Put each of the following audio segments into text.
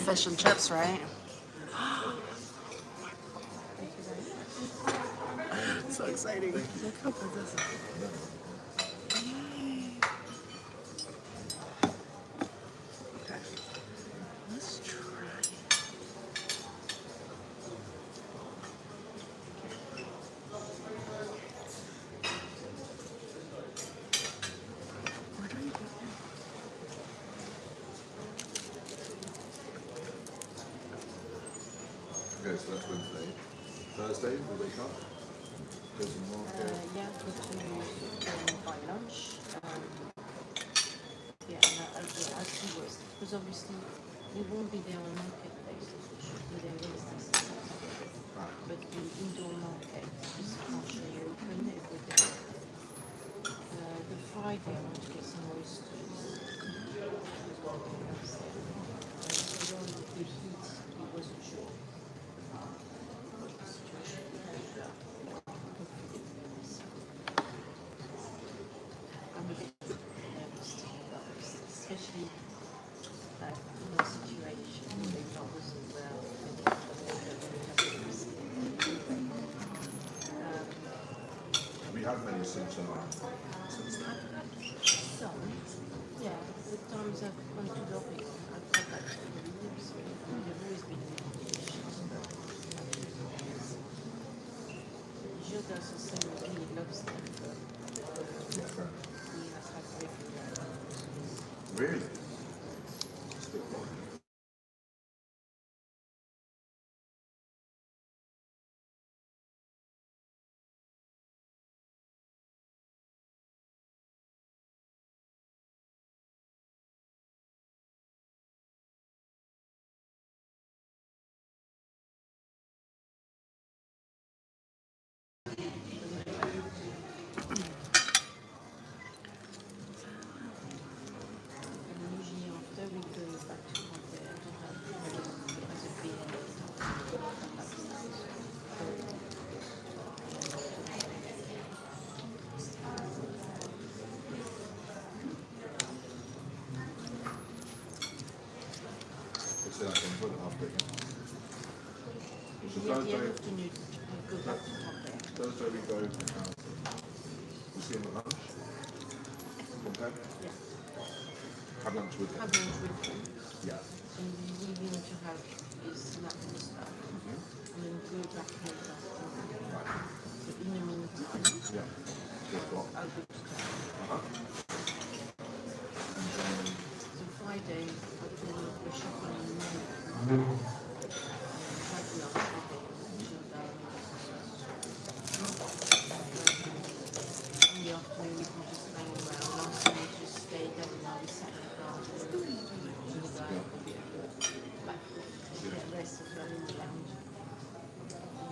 fish and chips, right? So exciting. Look how good this is. Okay. Let's try. Where do you go? Okay, so that's Wednesday. Thursday, we wake up. Go to the market. Yeah, go to buy lunch. Yeah, and I'll see what's, because obviously we won't be there on marketplace, we should be there Wednesday, Saturday. But the indoor market is partially open every day. The Friday I want to get some oysters. Although the heat, he wasn't sure. I'm a bit nervous about this, especially in a situation where I wasn't well. We have many since then. Some, yeah, the times I've gone to lobby, I've got that to the lips. They've always been limitations. Gilles does the same with me, he loves them, but Yeah, fair. he has had regular. Really? It's a bit boring. And usually after we go back to Monday, I don't have as a beer. It's like I'm putting it half bit. So Yeah, the Thursday, afternoon, we go back to Monday. Thursday we go we see him at lunch. Okay? Yeah, Have lunch with him. have lunch with them. Yeah. And we need to have his snack and stuff. And then go back home after. But in the meantime, Yeah. Just what? I'll go to town. Uh-huh. And then So Friday, I'll do the shopping in the morning. Have lunch with him, chill down. In the afternoon, we can just hang around. Last time we just stayed there, and now we sat in the garden. Chill down a bit. Like, get rest as well in the lounge.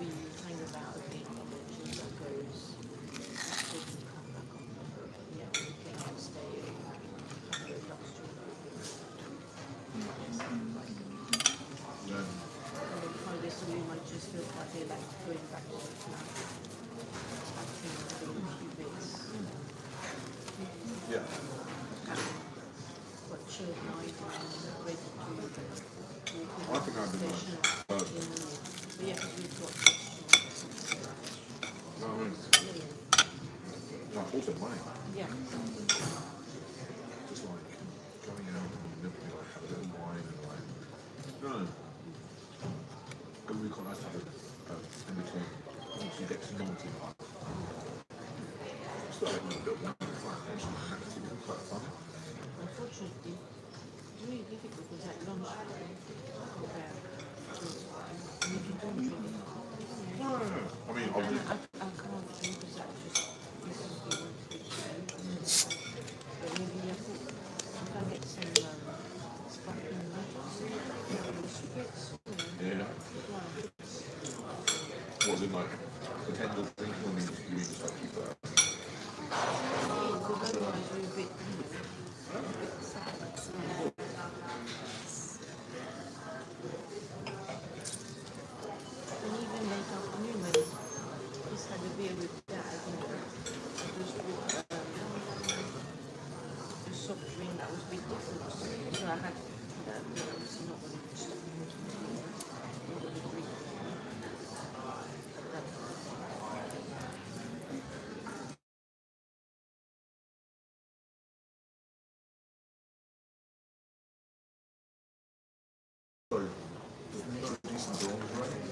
We hang about a bit, and then chill that goes. So we can come back on. Yeah, we can all stay and have a bit of lunch. then And then Friday, so we might just feel quite a bit like going back to the flat. Acting and doing a few bits. yeah. But chilled night and ready to walk in I think I'd be the nice. station. But But yeah, because we've got no, I mean, no, also money. yeah. Just like going out and nibbling, like have a little wine and like no. It would be quite nice to have in between. Once you get to know it. Still like a little bit of actually quite fun. Unfortunately, it's really difficult because at lunch go back to and if you don't drink it. No. I mean, I'll And just I can't drink because I just this is the one to but maybe I can get some sparkling water, spirits, yeah. Was it like pretend to drink or you just like keep that? because otherwise we're a bit, a bit sad. And even late afternoon when I just had a beer with Dad, just with a soft drink that was a bit different. So I had that, but I was not going to stop. reasons are on the brain.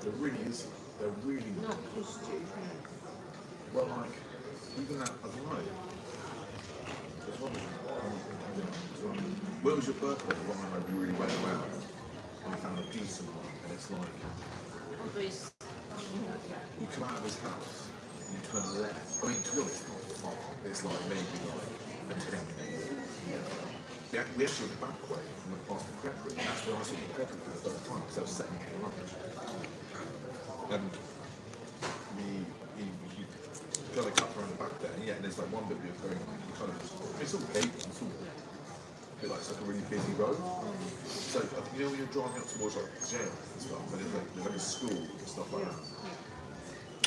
There really is. There really. Not positive, no. Well, like, even that, I don't know. There's one, where was your birthday? One I really went around and I found a decent one, and it's like, Although it's, you come out of his house, you turn left. I mean, to be honest, it's not far. It's like maybe like a 10-minute walk. We actually went back way from the past the Creperie, and that's where I saw the Creperie for the first time, because I was setting it up. And you kind of cut around the back there, and yeah, and there's like one bit where you're going, you kind of, it's all gated, it's all a bit like it's like a really busy road. So, you know when you're driving up towards like jail and stuff, and there's like a school and stuff like that.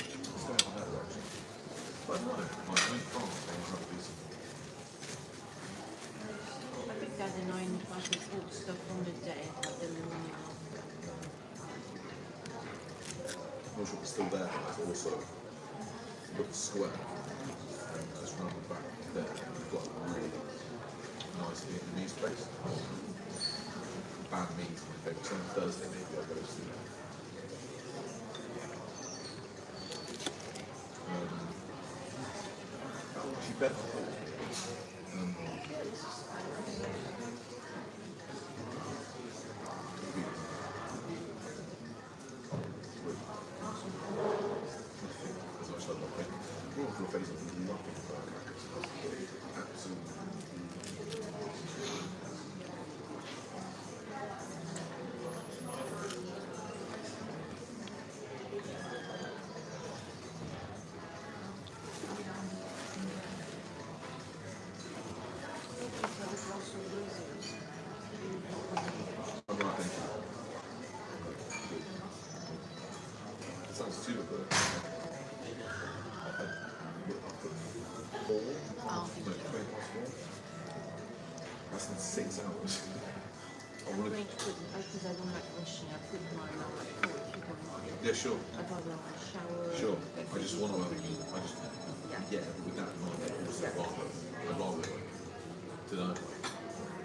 It's going on that direction. But I don't know, like, I mean, France, they have a decent. I think that's annoying if I could walk stuff on the day, but then the morning after. I'm not sure it's still there, but it's also look square. And just round the back there, you've got a really nice Vietnamese place. Bad meat, my favourite. So on Thursday maybe I'll go to see that. She bet on it. Sounds stupid, but I put 4. Oh. No, 20 past 4. That's in 6 hours. I I'm wanted. going to put, because I don't like rushing, I put my alarm at 4 if you don't mind. Yeah, sure. I'd rather have a shower. Sure. I just want to. Yeah, with that in mind, I'd rather tonight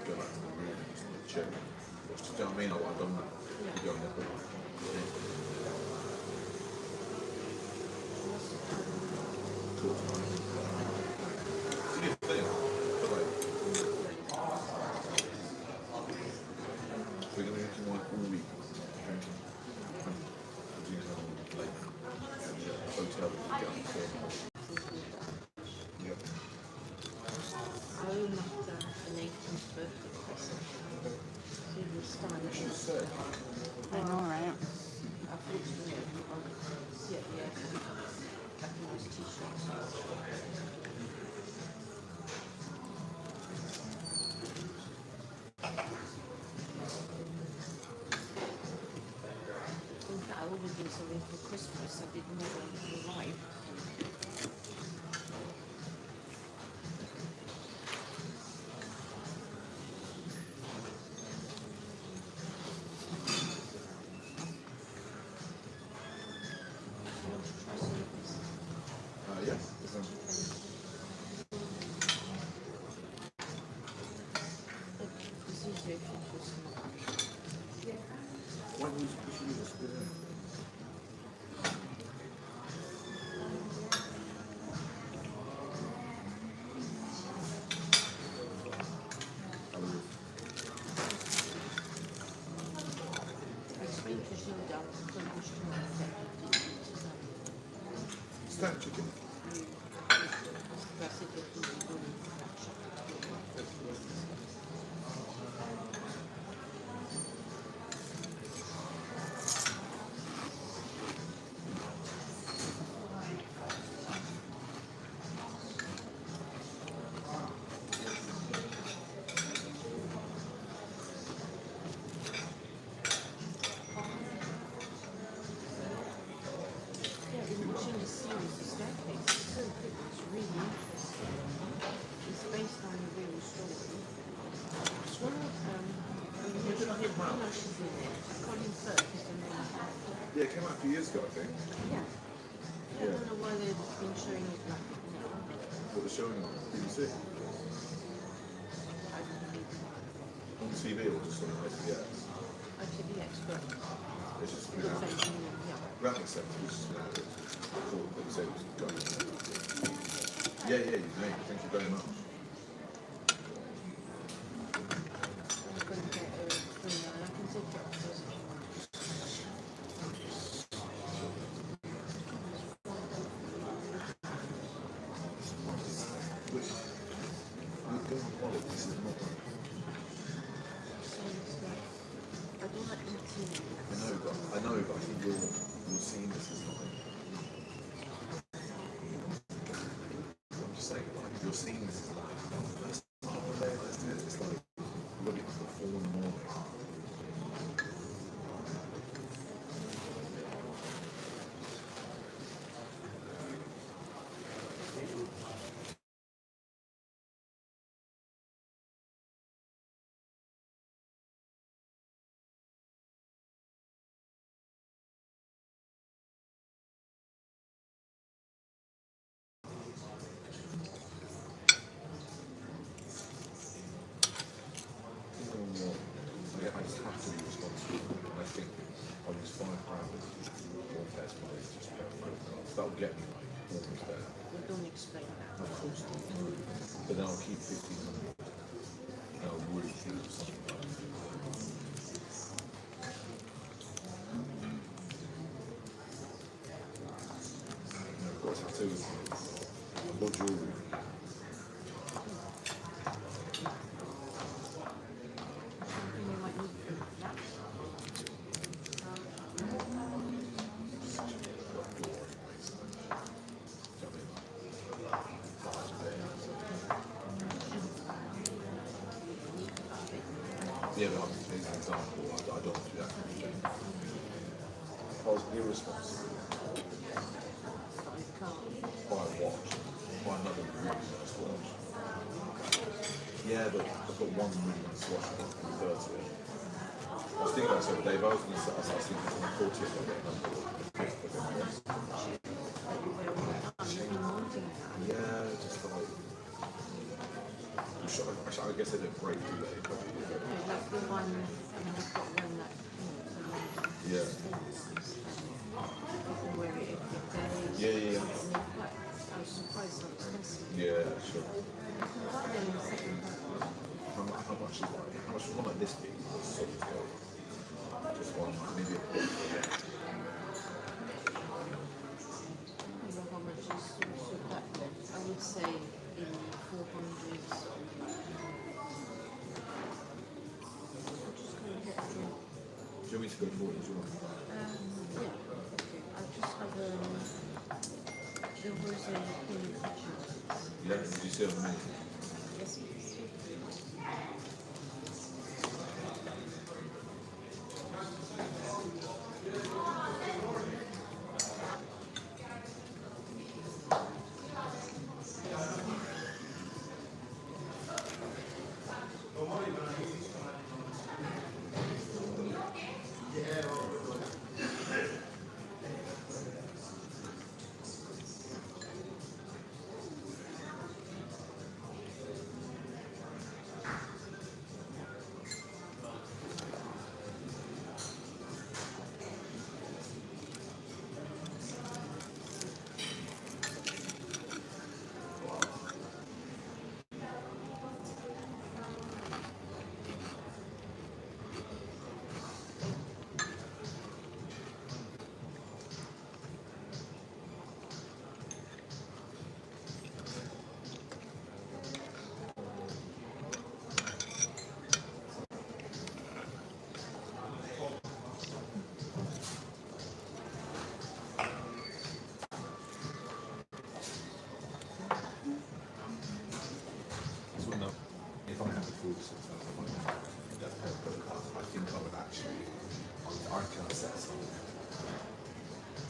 go back to the room and just check. Do you know what I mean? I've done that. Yeah. You go in there, but talk to me. It's a good thing, but like, we're going to be drinking wine all week. Drinking. And doing something like at the hotel that we get on the Yep. I owe Martha an 18th birthday present. So it was She fine. said, I know, right? Unfortunately, I'll see at the airport. Capricorn's t-shirts. In fact, I always do something for Christmas. I didn't know when it would arrive. yes. It's easier if you just When was she was there? explain to Gilda because much too much Stand chicken. That's it, if you do Yeah, I've been watching the series, The Staircase. It's so good. It's really interesting. It's based on a real story. It's one of how much is in it? Colin Firth is the main character. Yeah, it came out a few years ago, I think. Yeah. I don't know why they've been showing it like now. What was showing on BBC? I don't believe it. On TV or just on SBS? I actually expert. It's just Good thing, yeah. that makes sense. It's just, cool. But so go. Yeah, you mate. Thank you very much. I'm going to get a free one. I can take it off this. This is not. I don't like eating. I know, but I think you're seeing this as not. I'm just saying, like, you're seeing this as like, let's do it. It's like, look at the 4 in the morning. I just have to be responsible. And I think I'll use £5 or test my just that'll get me like almost there. We don't explain that. Of course not. But then I'll keep 1,500. And I'll really think of something like that. I've got a tattoo. I've got jewellery. You might need that. Yeah, but as an example, I don't do that. I was irresponsible. Buy a watch. Buy another really nice watch. Yeah, but I've got one really nice watch I want for the 30th. I was thinking about this the other day, but I was going to say, I was thinking for the 40th, I'll get another 5th, but then yeah, just like, I guess I didn't break through that. Like the one, I've got one that, Yeah. you can wear it every day. Yeah. I was surprised how expensive. Yeah, sure. You can buy them in second hand. How much is like, how much would like this be? Solid gold. Just one, maybe a bit. I don't know how much is so that I would say in 400s. Do you want me to go forward as well? Yeah, okay. I just have there was a picture. Yeah, did you see on me? Yes, please. If I had the full I think I would actually, Arcana sets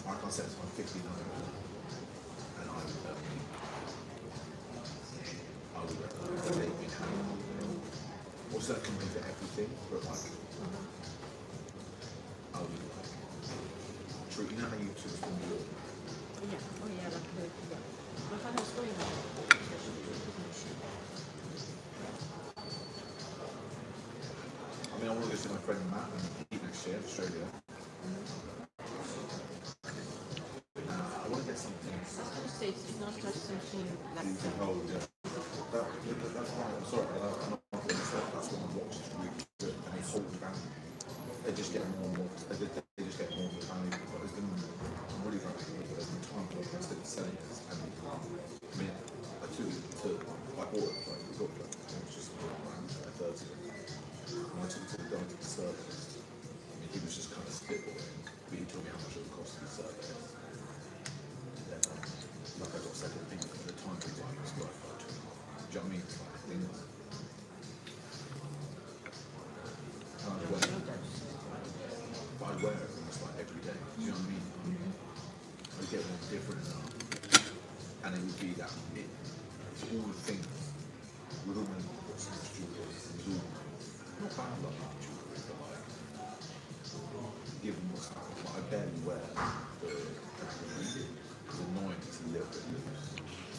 on 1,500, and I would make me happy. Also, that can be for everything, but like, I would like, treat, you know how you took from your, Yeah, oh yeah, like the, yeah. My father's going on. I mean, I want to go see my friend Matt and eat next year, Australia. I want to get something That's what I say, it's not just something like you can hold. Yeah. That's why I'm sorry. I'm not going to say that's what I watched. It's really good, and it's holding down. They just get more and more. They just get more and more valuable. But I'm really glad that there's been time to instead of selling this. And I mean, I took it to I bought it like it was just around 30. And I took it to the guy to the service. I mean, he was just kind of spitballing, but he told me how much it would cost to be serviced. Then, like I got second opinion at the time, it was worth like 2.5. Do you know what I mean? It's like things. But I wear it almost like every day. Do you know what I mean? I get one different enough, and it would be that it's all the things. With all my got so much jewelry, it was all not bad like jewelry, but like given what's happened, like I barely wear the ring. It's annoying. It's a little bit loose.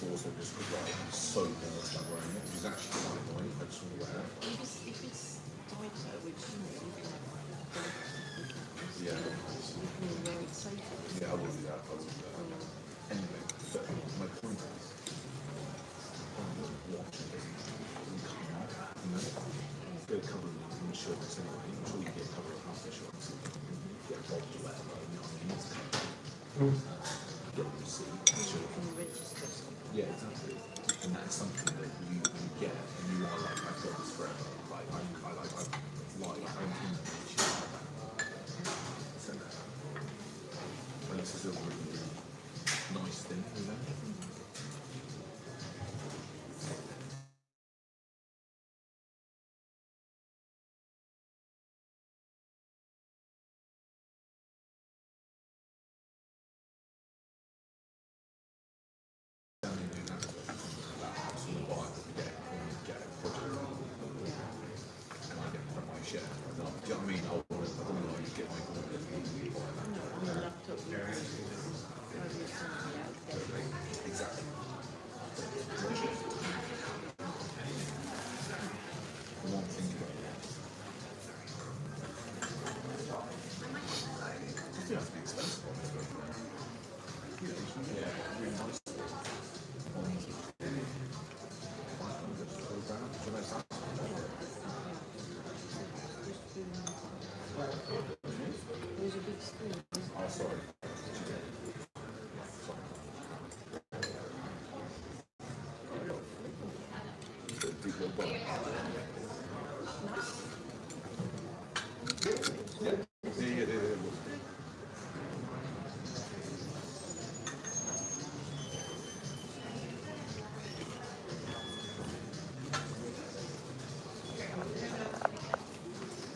But also just because like I'm so nervous about wearing it, which is actually quite annoying. I just want to wear it. if it's tighter, which you know, you can Yeah. you can wear it safely. Yeah, I will do that. I will do that. Anyway, but my point is, watch it doesn't come off, you know? Get a cover of insurance anyway. I'm sure you get a cover of house insurance. Get robbed or whatever, you know what I mean? It's kind of, get the receipt, sure. You can register something. Yeah, exactly. And that is something that you get, and you are like, I've got this forever. Like, I'm in the relationship like that. So, and this is a really, really nice thing, you know? There's a big screen. Oh, sorry.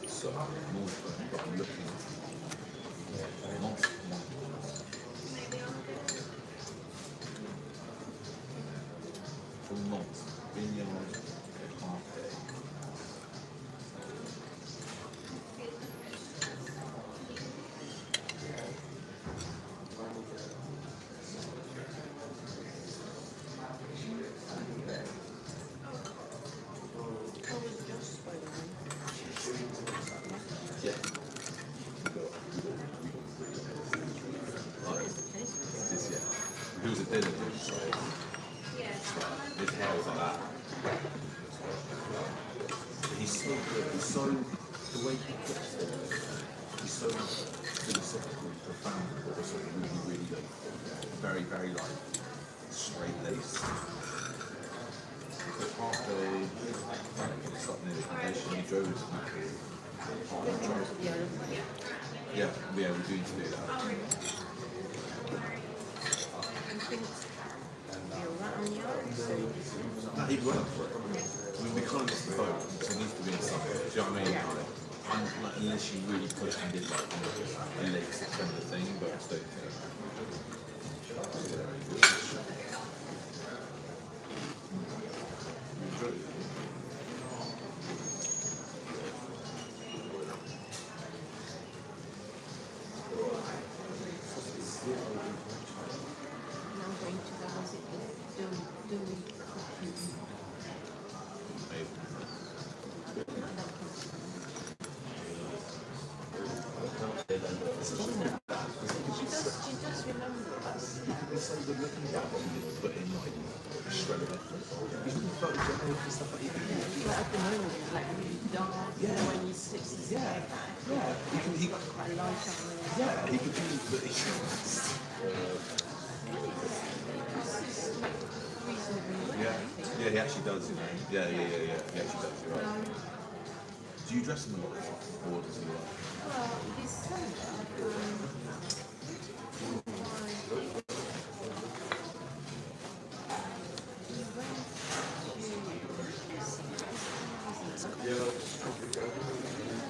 So, but I'm looking from months, vineyard, half day. Yeah. This year. He was a dinner dude, so his hair was like that. He's so good. He's so the way he puts it. He's so philosophical, profound, but also really, really like very, very like straight laced. So half day, it's up near the convention. He drove to Mackie. Yeah, we're doing to do that. No, he'd work for it. I mean, we can't miss the boat, so it needs to be in something. Do you know what I mean? Like, unless you really push and did like a late September thing, but I still think. It's funny with that, because She does remember us. you could be so good looking at that, but you could put in like a shred of effort. You can be photogenic and stuff like that. But at the moment, it's like really dark. Yeah. When he sits his hair back, Yeah, he got quite light on it. yeah, he could be, but he, Reasonably yeah, yeah, he actually does, you know. Yeah, he actually does, you're right. Do you dress him a lot, or does he like? well. December.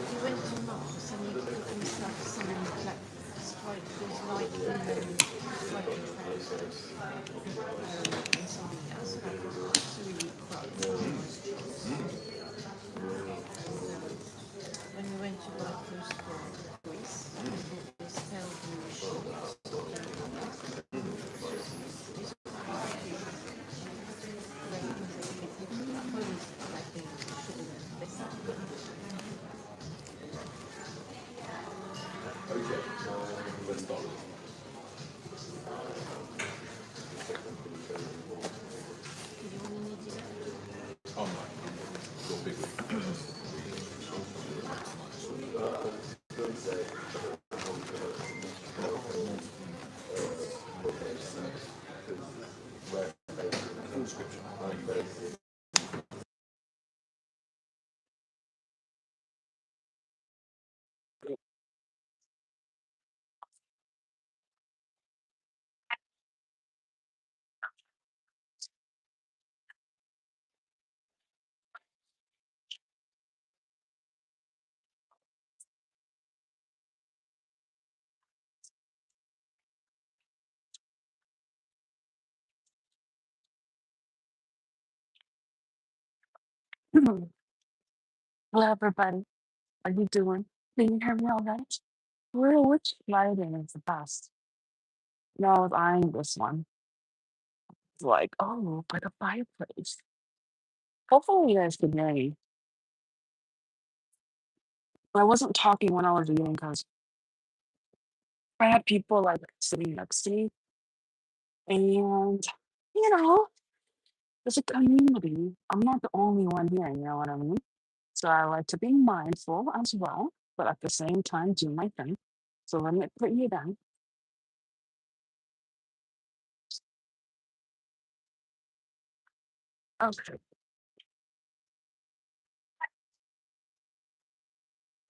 He went to Mars and he put himself some like stripes, those light lemon striped trousers, and something else. And I thought that's really quite nice. When we went to buy clothes for Greece, we bought this pale blue shorts. Okay, let's start with oh my, your big week. Full description. Are you ready? Hello, everybody. How you doing? Can you hear me all right? Where, which lighting is the best? No, I was eyeing this one. It's like, oh, by the fireplace. Hopefully, you guys can hear me. I wasn't talking when I was eating because I had people like sitting next to me, and you know, it's a community. I'm not the only one here. You know what I mean? So I like to be mindful as well, but at the same time, do my thing. So let me put you down. Okay.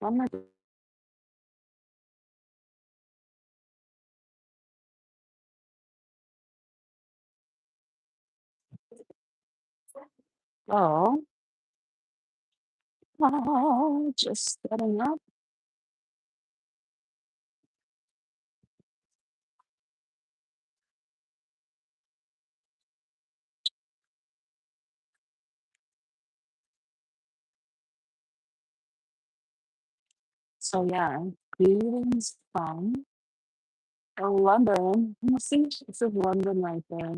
Let me go. Oh, just setting up. So yeah, greetings from London. You see, it says London right there. I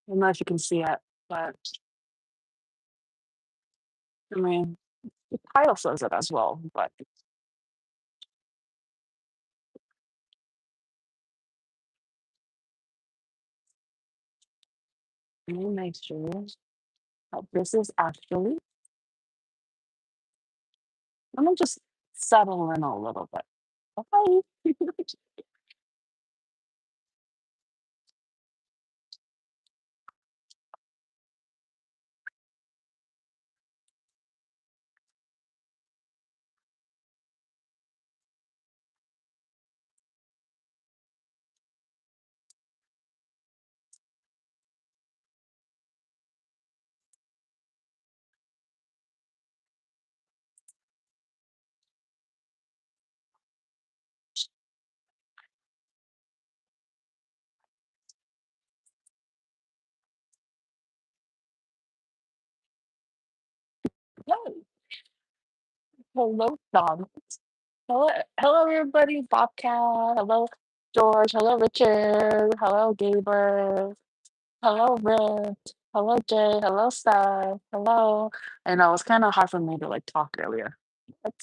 don't know if you can see it, but I mean, the title says it as well. But let me make sure that this is actually. Let me just settle in a little bit. Okay. Yay. Hello, Dom. Hello, everybody. Bobcat. Hello, George. Hello, Richard. Hello, Gaber. Hello, Rick. Hello, Jay. Hello, Star. Hello. I know it's kind of hard for me to like talk earlier, but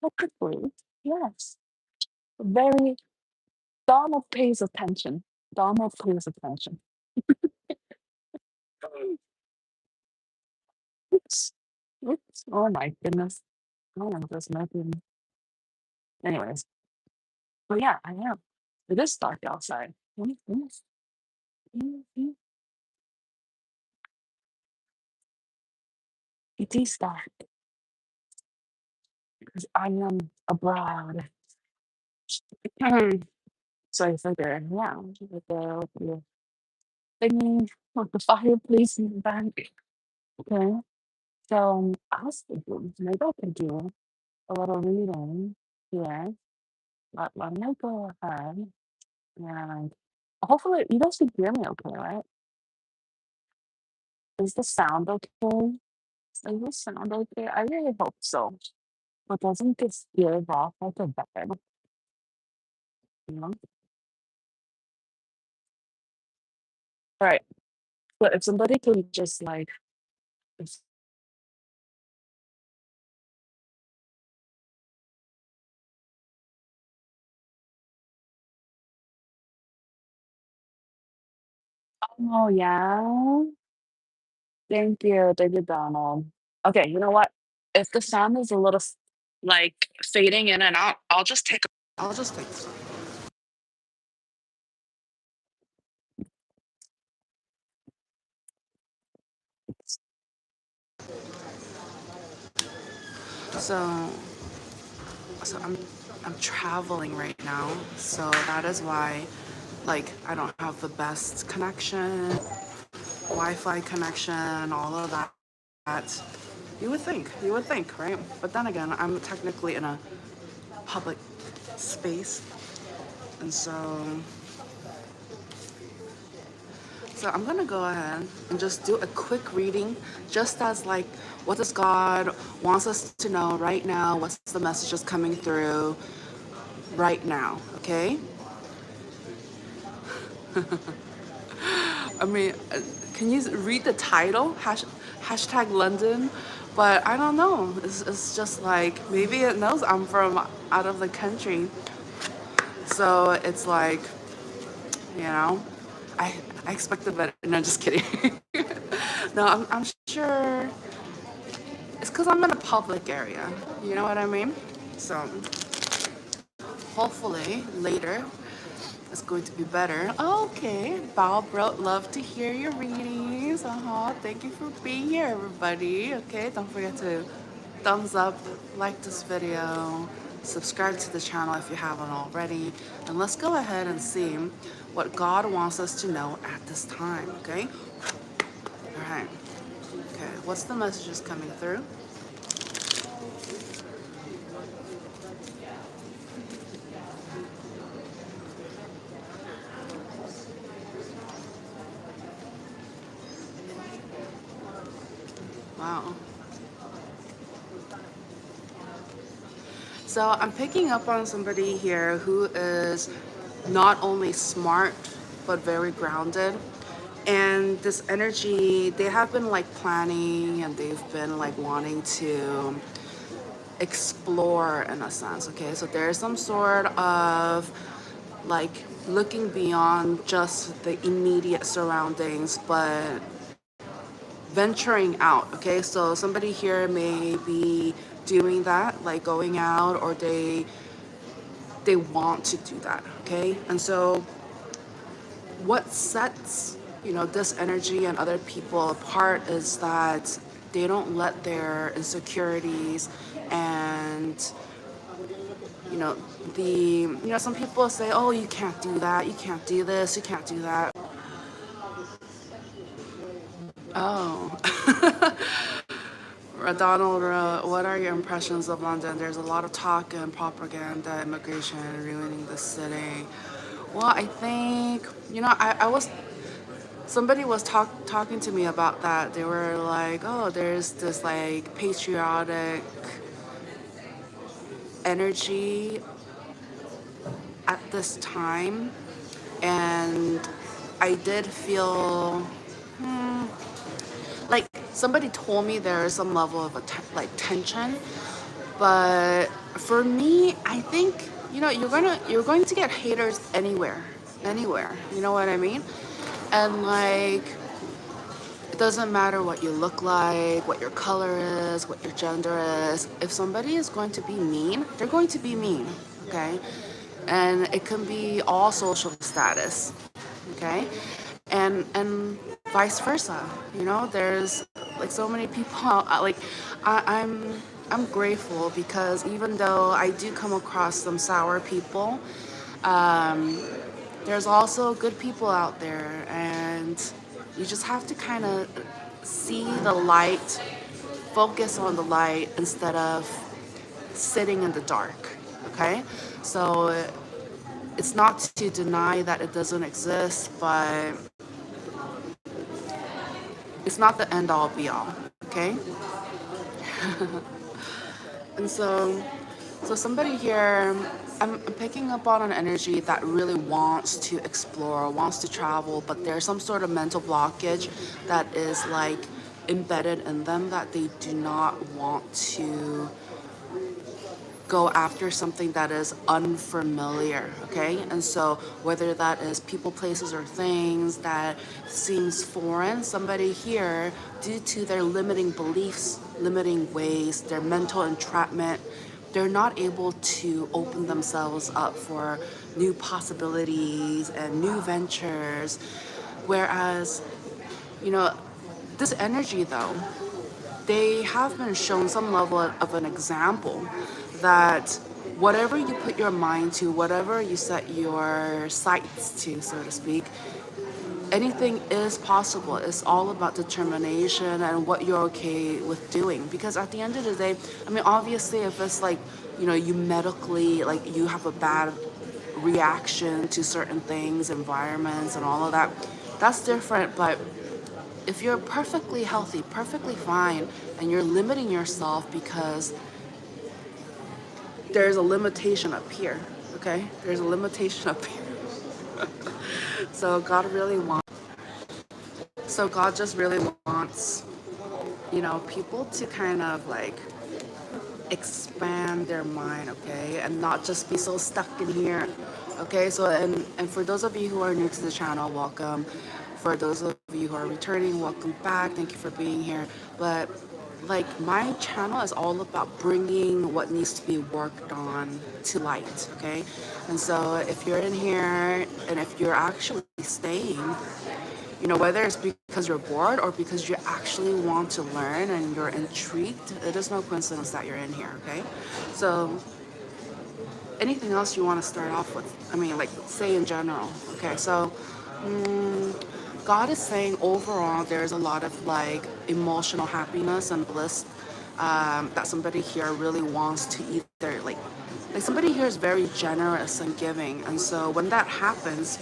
hopefully, yes. Very Donald pays attention. Donald pays attention. Oops. Oops. Oh my goodness. Oh, I'm just making. Anyways, but yeah, I am. It is dark outside. Mhm. It is dark because I am abroad. So I figure, yeah, with the thingy, with the fireplace in the back. Okay. So I was thinking maybe I could do a little reading here. Let me go ahead and hopefully you guys can hear me okay, right? Is the sound okay? Is the sound okay? I really hope so. But doesn't this give off like a vibe, you know? All right. But if somebody can just like, if- oh yeah, thank you, Donald. Okay, you know what? If the sound is a little like fading in and out, I'll just take. I'll just take. So, so I'm traveling right now, so that is why, like, I don't have the best connection, Wi-Fi connection, all of that. You would think, right? But then again, I'm technically in a public space, and so I'm gonna go ahead and just do a quick reading, just as like, what does God wants us to know right now? What's the messages coming through right now? Okay. I mean, can you read the title? Hashtag London. But I don't know. It's just like, maybe it knows I'm from out of the country. So it's like, you know, I expected better. No, just kidding. No, I'm sure it's because I'm in a public area. You know what I mean? So hopefully later it's going to be better. Okay, Barbara, love to hear your readings. Thank you for being here, everybody. Okay, don't forget to thumbs up, like this video, subscribe to the channel if you haven't already, and let's go ahead and see what God wants us to know at this time. Okay. All right. Okay. What's the messages coming through? Wow. So I'm picking up on somebody here who is not only smart but very grounded. And this energy, they have been like planning and they've been like wanting to explore in a sense. Okay, so there's some sort of like looking beyond just the immediate surroundings, but venturing out. Okay, so somebody here may be doing that, like going out, or they want to do that. Okay, and so what sets this energy and other people apart is that they don't let their insecurities and you know some people say, oh, you can't do that, you can't do this, you can't do that. Oh. Donald, what are your impressions of London? There's a lot of talk and propaganda, immigration ruining the city. Well, I think, I was, somebody was talking to me about that. They were like, oh, there's this like patriotic energy at this time. And I did feel like somebody told me there is some level of like tension. But for me, I think you know, you're going to get haters anywhere. You know what I mean? And like, it doesn't matter what you look like, what your color is, what your gender is. If somebody is going to be mean, they're going to be mean, okay? And it can be all social status, okay? And vice versa. You know, there's like so many people. Like, I'm grateful because even though I do come across some sour people, um, there's also good people out there, and you just have to kind of see the light, focus on the light instead of sitting in the dark. Okay, so it's not to deny that it doesn't exist, but it's not the end all be all. Okay, and so somebody here, I'm picking up on an energy that really wants to explore, wants to travel, but there's some sort of mental blockage that is like embedded in them that they do not want to go after something that is unfamiliar, okay? And so whether that is people, places, or things that seems foreign, somebody here, due to their limiting beliefs, limiting ways, their mental entrapment, they're not able to open themselves up for new possibilities and new ventures. Whereas, you know, this energy though, they have been shown some level of an example that whatever you put your mind to, whatever you set your sights to, so to speak, anything is possible. It's all about determination and what you're okay with doing. Because at the end of the day, I mean, obviously, if it's like, you know, you medically, like you have a bad reaction to certain things, environments, and all of that, that's different. But if you're perfectly healthy, perfectly fine, and you're limiting yourself because there's a limitation up here, okay? There's a limitation up here. So God just really wants, you know, people to kind of like expand their mind, okay? And not just be so stuck in here, okay? So, and for those of you who are new to the channel, welcome. For those of you who are returning, welcome back. Thank you for being here. But like, my channel is all about bringing what needs to be worked on to light, okay? And so if you're in here and if you're actually staying, you know, whether it's because you're bored or because you actually want to learn and you're intrigued, it is no coincidence that you're in here, okay? So anything else you want to start off with? I mean, like, say in general, okay? So God is saying overall there's a lot of like emotional happiness and bliss that somebody here really wants to either like somebody here is very generous and giving, and so when that happens,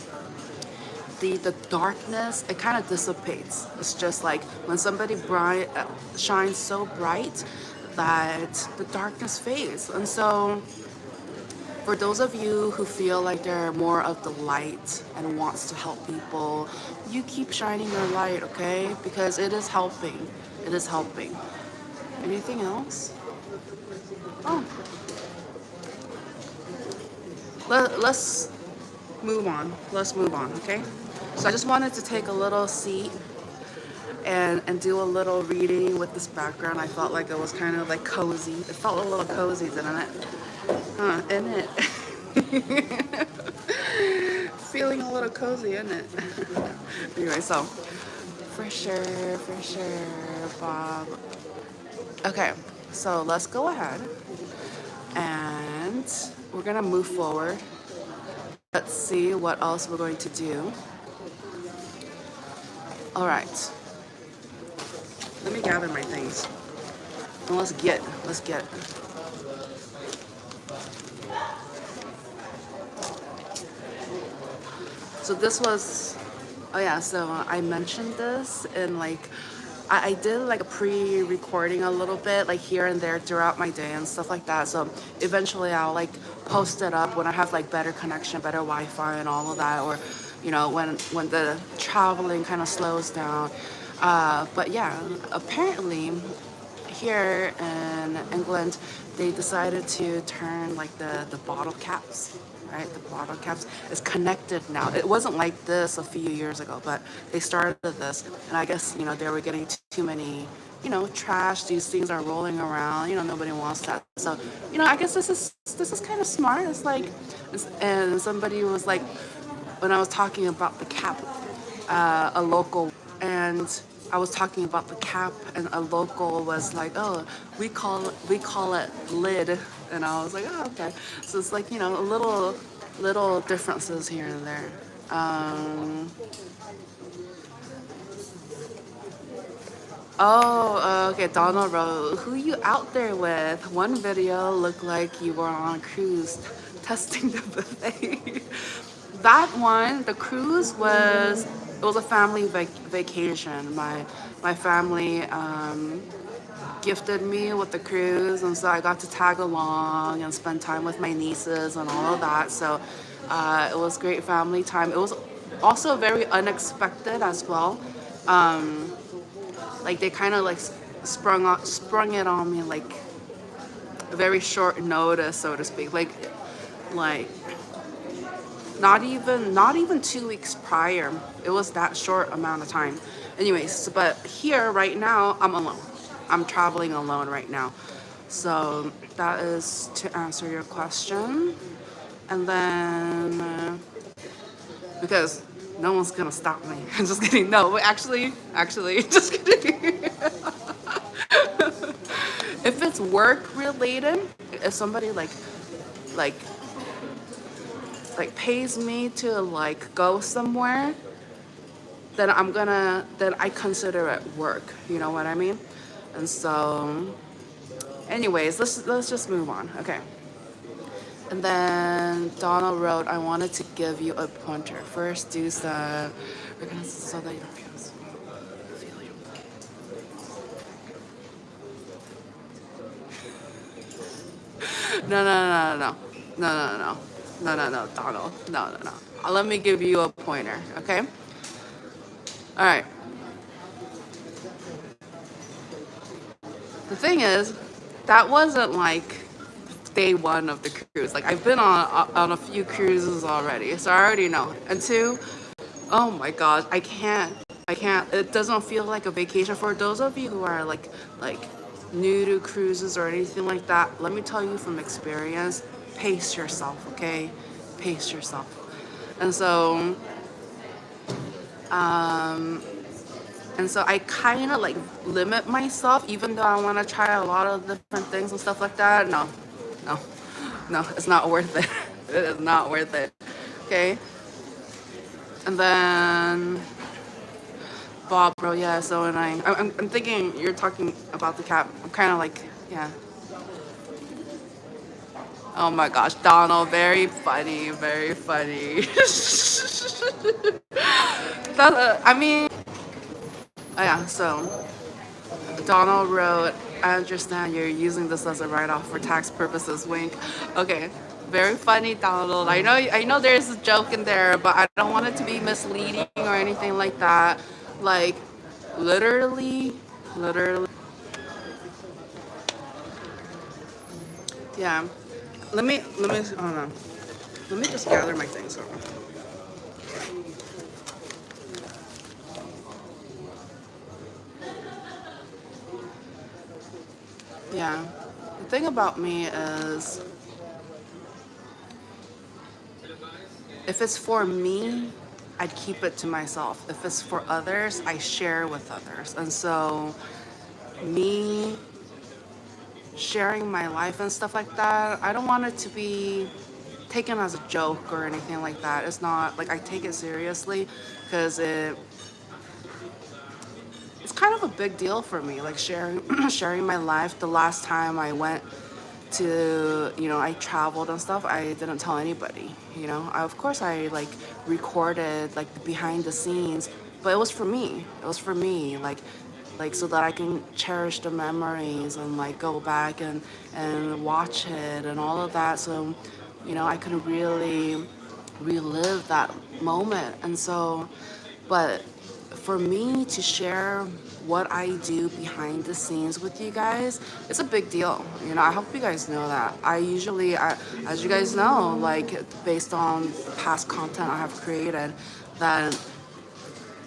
the darkness, it kind of dissipates. It's just like when somebody bright shines so bright that the darkness fades. And so for those of you who feel like they're more of the light and wants to help people, you keep shining your light, okay? Because it is helping. It is helping. Anything else? Oh, let's move on. Let's move on, okay? So I just wanted to take a little seat and do a little reading with this background. I felt like it was kind of like cozy. It felt a little cozy, didn't it? Huh, isn't it? Feeling a little cozy, isn't it? Anyway, so for sure, Bob. Okay, so let's go ahead and we're gonna move forward. Let's see what else we're going to do. All right. Let me gather my things. And let's get it. So this was, oh yeah, so I mentioned this in like, I did like a pre-recording a little bit, like here and there throughout my day and stuff like that. So eventually I'll like post it up when I have like better connection, better Wi-Fi and all of that, or, you know, when the traveling kind of slows down. But yeah, apparently here in England, they decided to turn like the bottle caps, right? The bottle caps is connected now. It wasn't like this a few years ago, but they started this, and I guess they were getting too many trash. These things are rolling around. Nobody wants that. So, I guess this is kind of smart. It's like, and somebody was like, when I was talking about the cap, a local, and I was talking about the cap, and a local was like, "Oh, we call it lid," and I was like, "Oh, okay." So it's like little differences here and there. Oh, okay. Donald wrote, "Who you out there with? One video looked like you were on a cruise testing the buffet." That one, the cruise was a family vacation. My family gifted me with the cruise, and so I got to tag along and spend time with my nieces and all of that. So it was great family time. It was also very unexpected as well. Like they kind of like sprung it on me like a very short notice, so to speak. Like not even 2 weeks prior. It was that short amount of time. Anyways, but here right now I'm alone. I'm traveling alone right now. So that is to answer your question. And then because no one's gonna stop me. I'm just kidding. No, but actually, just kidding. If it's work related, if somebody like pays me to like go somewhere, then I consider it work. You know what I mean? And so, anyways, let's just move on. Okay. And then Donald wrote, "I wanted to give you a pointer. First, do the so that you don't feel you." No, Donald. No. Let me give you a pointer, okay? All right. The thing is, that wasn't like day one of the cruise. Like I've been on a few cruises already, so I already know. And two, oh my gosh, I can't. It doesn't feel like a vacation. For those of you who are like new to cruises or anything like that, let me tell you from experience, pace yourself, okay? Pace yourself. And so I kind of like limit myself, even though I want to try a lot of different things and stuff like that. No, it's not worth it. It is not worth it. Okay. And then Bob, bro, yeah, so annoying. I'm thinking you're talking about the cap. I'm kind of like, yeah. Oh my gosh, Donald, very funny, very funny. I mean, oh yeah, so Donald wrote, "I understand you're using this as a write-off for tax purposes, wink." Okay, very funny, Donald. I know there's a joke in there, but I don't want it to be misleading or anything like that. Like, literally, yeah. Hold on. Let me just gather my things. Hold on. Yeah. The thing about me is, if it's for me, I'd keep it to myself. If it's for others, I share with others. And so, me sharing my life and stuff like that, I don't want it to be taken as a joke or anything like that. It's not like I take it seriously because it's kind of a big deal for me, like sharing sharing my life. The last time I went to, I traveled and stuff, I didn't tell anybody. Of course I like recorded like the behind the scenes, but it was for me. It was for me, like so that I can cherish the memories and like go back and watch it and all of that. So, I could really relive that moment. And so, but for me to share what I do behind the scenes with you guys, it's a big deal. You know, I hope you guys know that. As you guys know, like based on past content I have created, that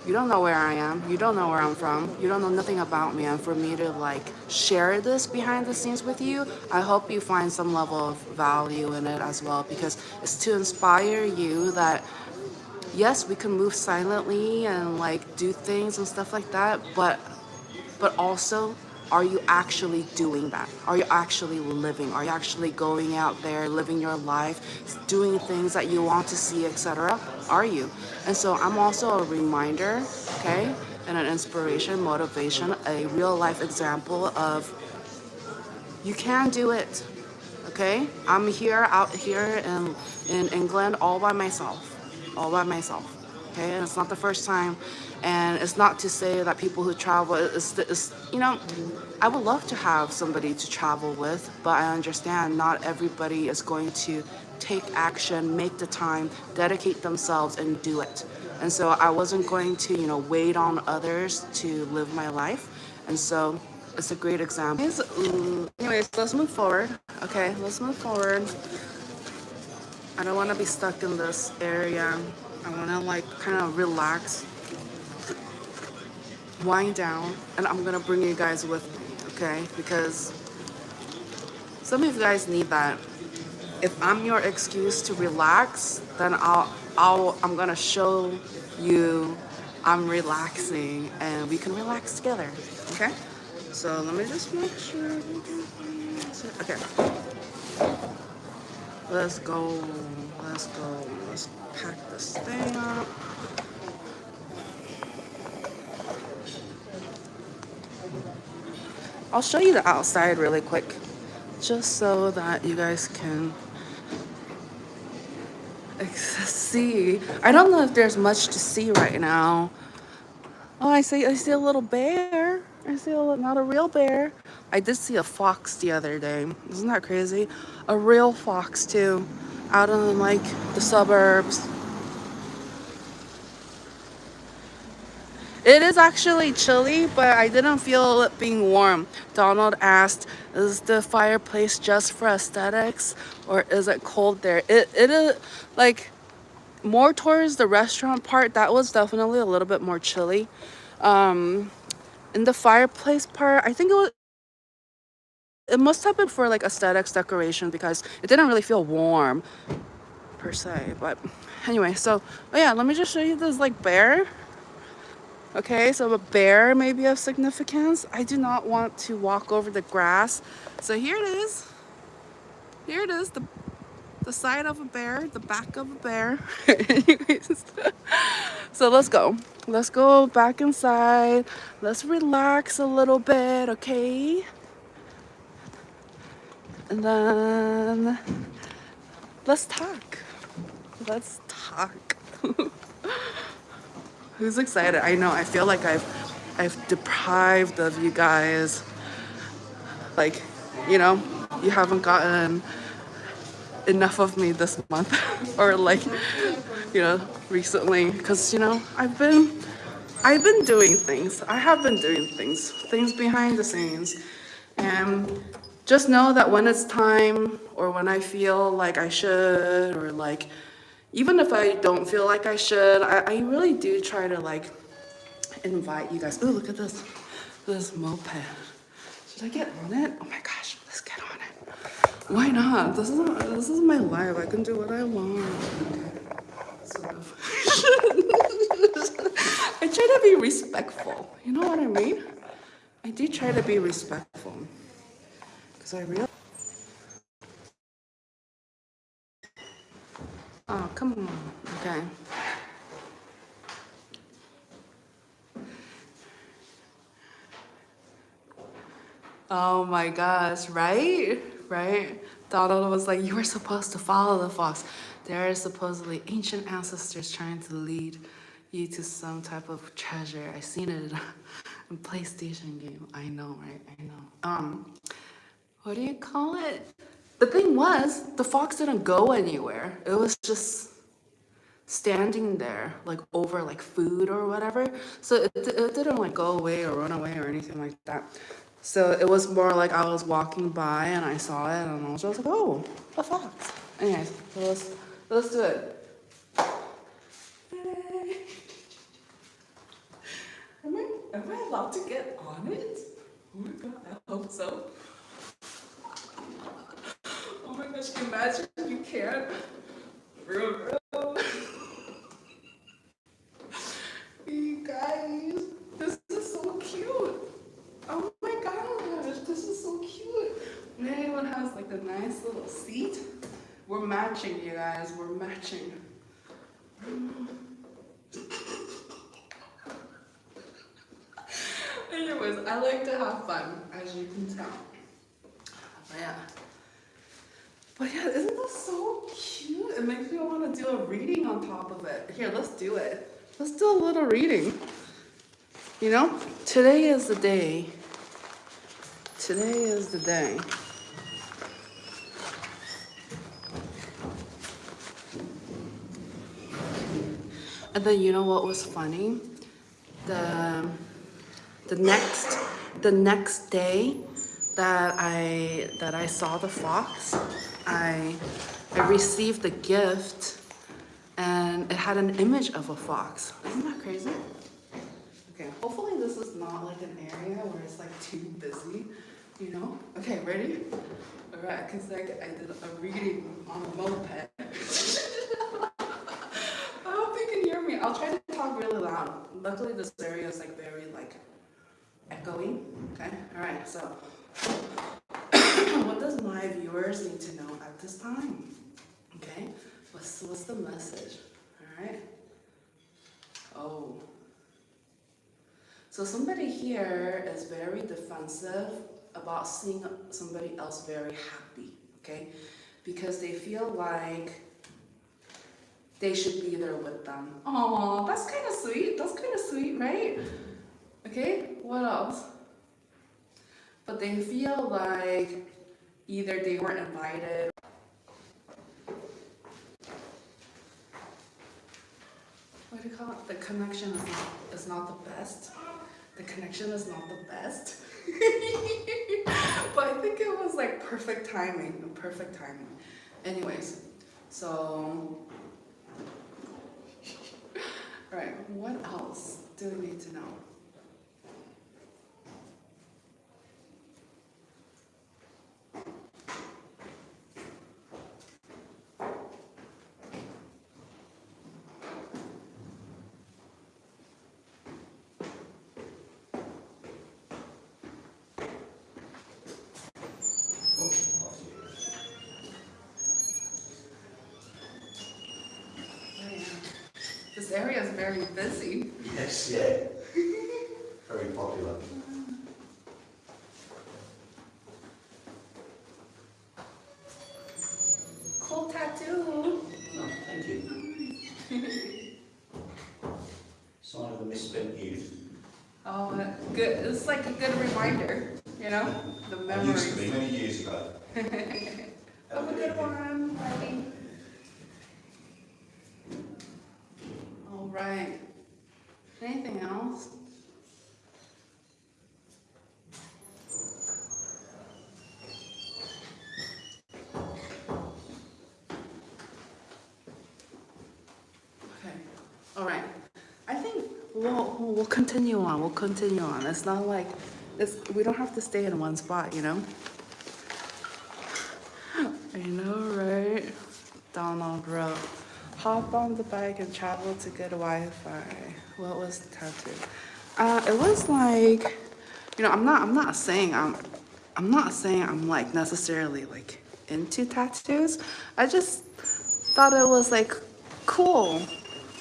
you don't know where I am, you don't know where I'm from, you don't know nothing about me, and for me to like share this behind the scenes with you, I hope you find some level of value in it as well, because it's to inspire you that yes, we can move silently and like do things and stuff like that, but also, are you actually doing that? Are you actually living? Are you actually going out there, living your life, doing things that you want to see, etc.? Are you? And so I'm also a reminder, okay, and an inspiration, motivation, a real life example of you can do it. Okay? I'm here out here in England all by myself. All by myself. Okay? And it's not the first time. And it's not to say that people who travel is you know, I would love to have somebody to travel with, but I understand not everybody is going to take action, make the time, dedicate themselves and do it. And so I wasn't going to, you know, wait on others to live my life. And so it's a great example. Anyways, let's move forward. Okay, let's move forward. I don't want to be stuck in this area. I want to like kind of relax, wind down, and I'm gonna bring you guys with me, okay? Because some of you guys need that. If I'm your excuse to relax, then I'm gonna show you I'm relaxing, and we can relax together, okay? So let me just make sure. Okay. Let's go. Let's go. Let's pack this thing up. I'll show you the outside really quick, just so that you guys can see. I don't know if there's much to see right now. Oh, I see a little bear. I see not a real bear. I did see a fox the other day. Isn't that crazy? A real fox too, out in like the suburbs. It is actually chilly, but I didn't feel it being warm. Donald asked, is the fireplace just for aesthetics or is it cold there? It is like more towards the restaurant part. That was definitely a little bit more chilly. In the fireplace part, I think it must have been for like aesthetics decoration because it didn't really feel warm per se. But anyway, so oh yeah, let me just show you this like bear. Okay, so a bear may be of significance. I do not want to walk over the grass. So here it is. Here it is, the side of a bear, the back of a bear. Anyways, so let's go. Let's go back inside. Let's relax a little bit, okay? And then let's talk. Let's talk. Who's excited? I know, I feel like I've deprived of you guys. Like, you know, you haven't gotten enough of me this month or like, you know, recently, because you know, I've been doing things. I have been doing things behind the scenes. And just know that when it's time or when I feel like I should, or like even if I don't feel like I should, I really do try to like invite you guys. Oh, look at this moped. Should I get on it? Oh my gosh, let's get on it. Why not? This is my life. I can do what I want. Sort of. I try to be respectful. You know what I mean? I do try to be respectful. Because I realize. Oh, come on. Okay. Oh my gosh, right? Right? Donald was like, you were supposed to follow the fox. There are supposedly ancient ancestors trying to lead you to some type of treasure. I seen it in PlayStation game. I know, right? I know. What do you call it? The thing was, the fox didn't go anywhere. It was just standing there like over like food or whatever. So it didn't like go away or run away or anything like that. So it was more like I was walking by and I saw it and I was just like, oh, a fox. Anyways, so let's do it. Am I allowed to get on it? Oh my god, I hope so. Oh my gosh, imagine you can't. You guys, this is so cute. Oh my gosh, this is so cute. And anyone has like a nice little seat. We're matching, you guys, we're matching. Anyways, I like to have fun, as you can tell. But yeah, isn't this so cute? It makes me want to do a reading on top of it. Here, let's do it. Let's do a little reading. You know, today is the day. Today is the day. And then you know what was funny? The next day that I saw the fox, I received a gift and it had an image of a fox. Isn't that crazy? Okay, hopefully this is not like an area where it's like too busy, you know? Okay, ready? All right, because like I did a reading on a moped. I hope you can hear me. I'll try to talk really loud. Luckily this area is like very like echoey. Okay, all right, so what does my viewers need to know at this time? Okay, what's the message? All right. Oh. So somebody here is very defensive about seeing somebody else very happy, okay? Because they feel like they should be there with them. Oh, that's kind of sweet. That's kind of sweet, right? Okay, what else? But they feel like either they weren't invited. What do you call it? The connection is not the best. The connection is not the best. But I think it was like perfect timing. Perfect timing. Anyways, so all right, what else do we need to know? This area is very busy. Yes, yeah. Very popular. Cool tattoo. Oh, thank you. Sign of a misspent youth. Oh, good. It's like a good reminder, you know, the I used to memories. be many years ago. Have a good one. Bye. All right. Anything else? Okay. All right. I think we'll continue on. We'll continue on. It's not like we don't have to stay in one spot, you know? I know, right? Donald wrote, hop on the bike and travel to good Wi-Fi. What was the tattoo? It was like, you know, I'm not saying I'm like necessarily like into tattoos. I just thought it was like cool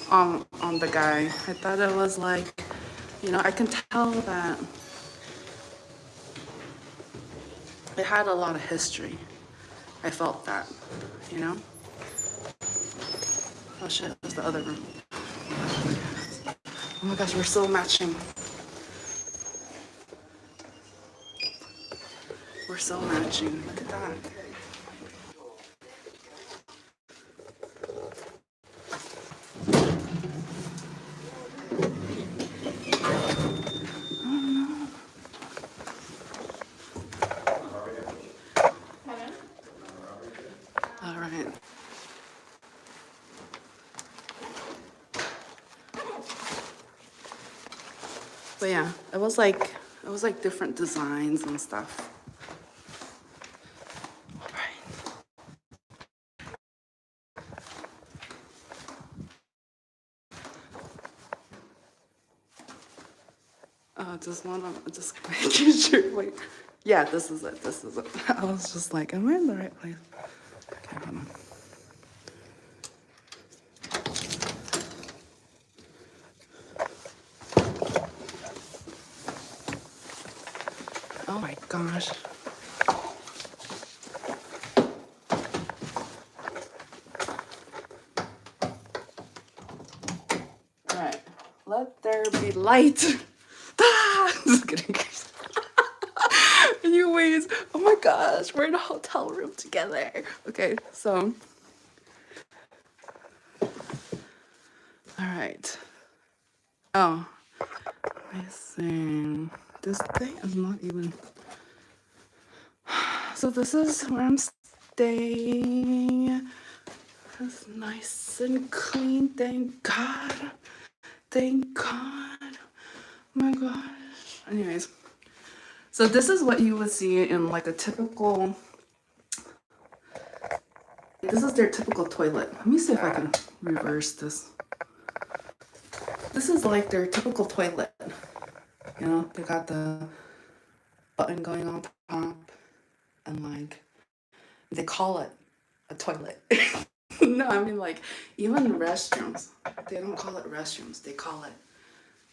on the guy. I thought it was like, you know, I can tell that it had a lot of history. I felt that, you know? Oh shit, that's the other room. Oh my gosh, we're so matching. We're so matching. Look at that. But yeah, it was like different designs and stuff. Right. Just making sure. Wait, yeah, this is it. This is it. I was just like, am I in the right place? Okay, hold on. Oh my gosh. Alright. Let there be light. Ah! Just kidding. Anyways, oh my gosh, we're in a hotel room together. Okay, so. Alright. Oh. I see. This thing is not even. So this is where I'm staying. It's nice and clean, thank God. Thank God. Oh my gosh. Anyways, so this is what you would see in like a typical. This is their typical toilet. Let me see if I can reverse this. This is like their typical toilet. You know, they got the button going on top, and like they call it a toilet. No, I mean like even restrooms. They don't call it restrooms. They call it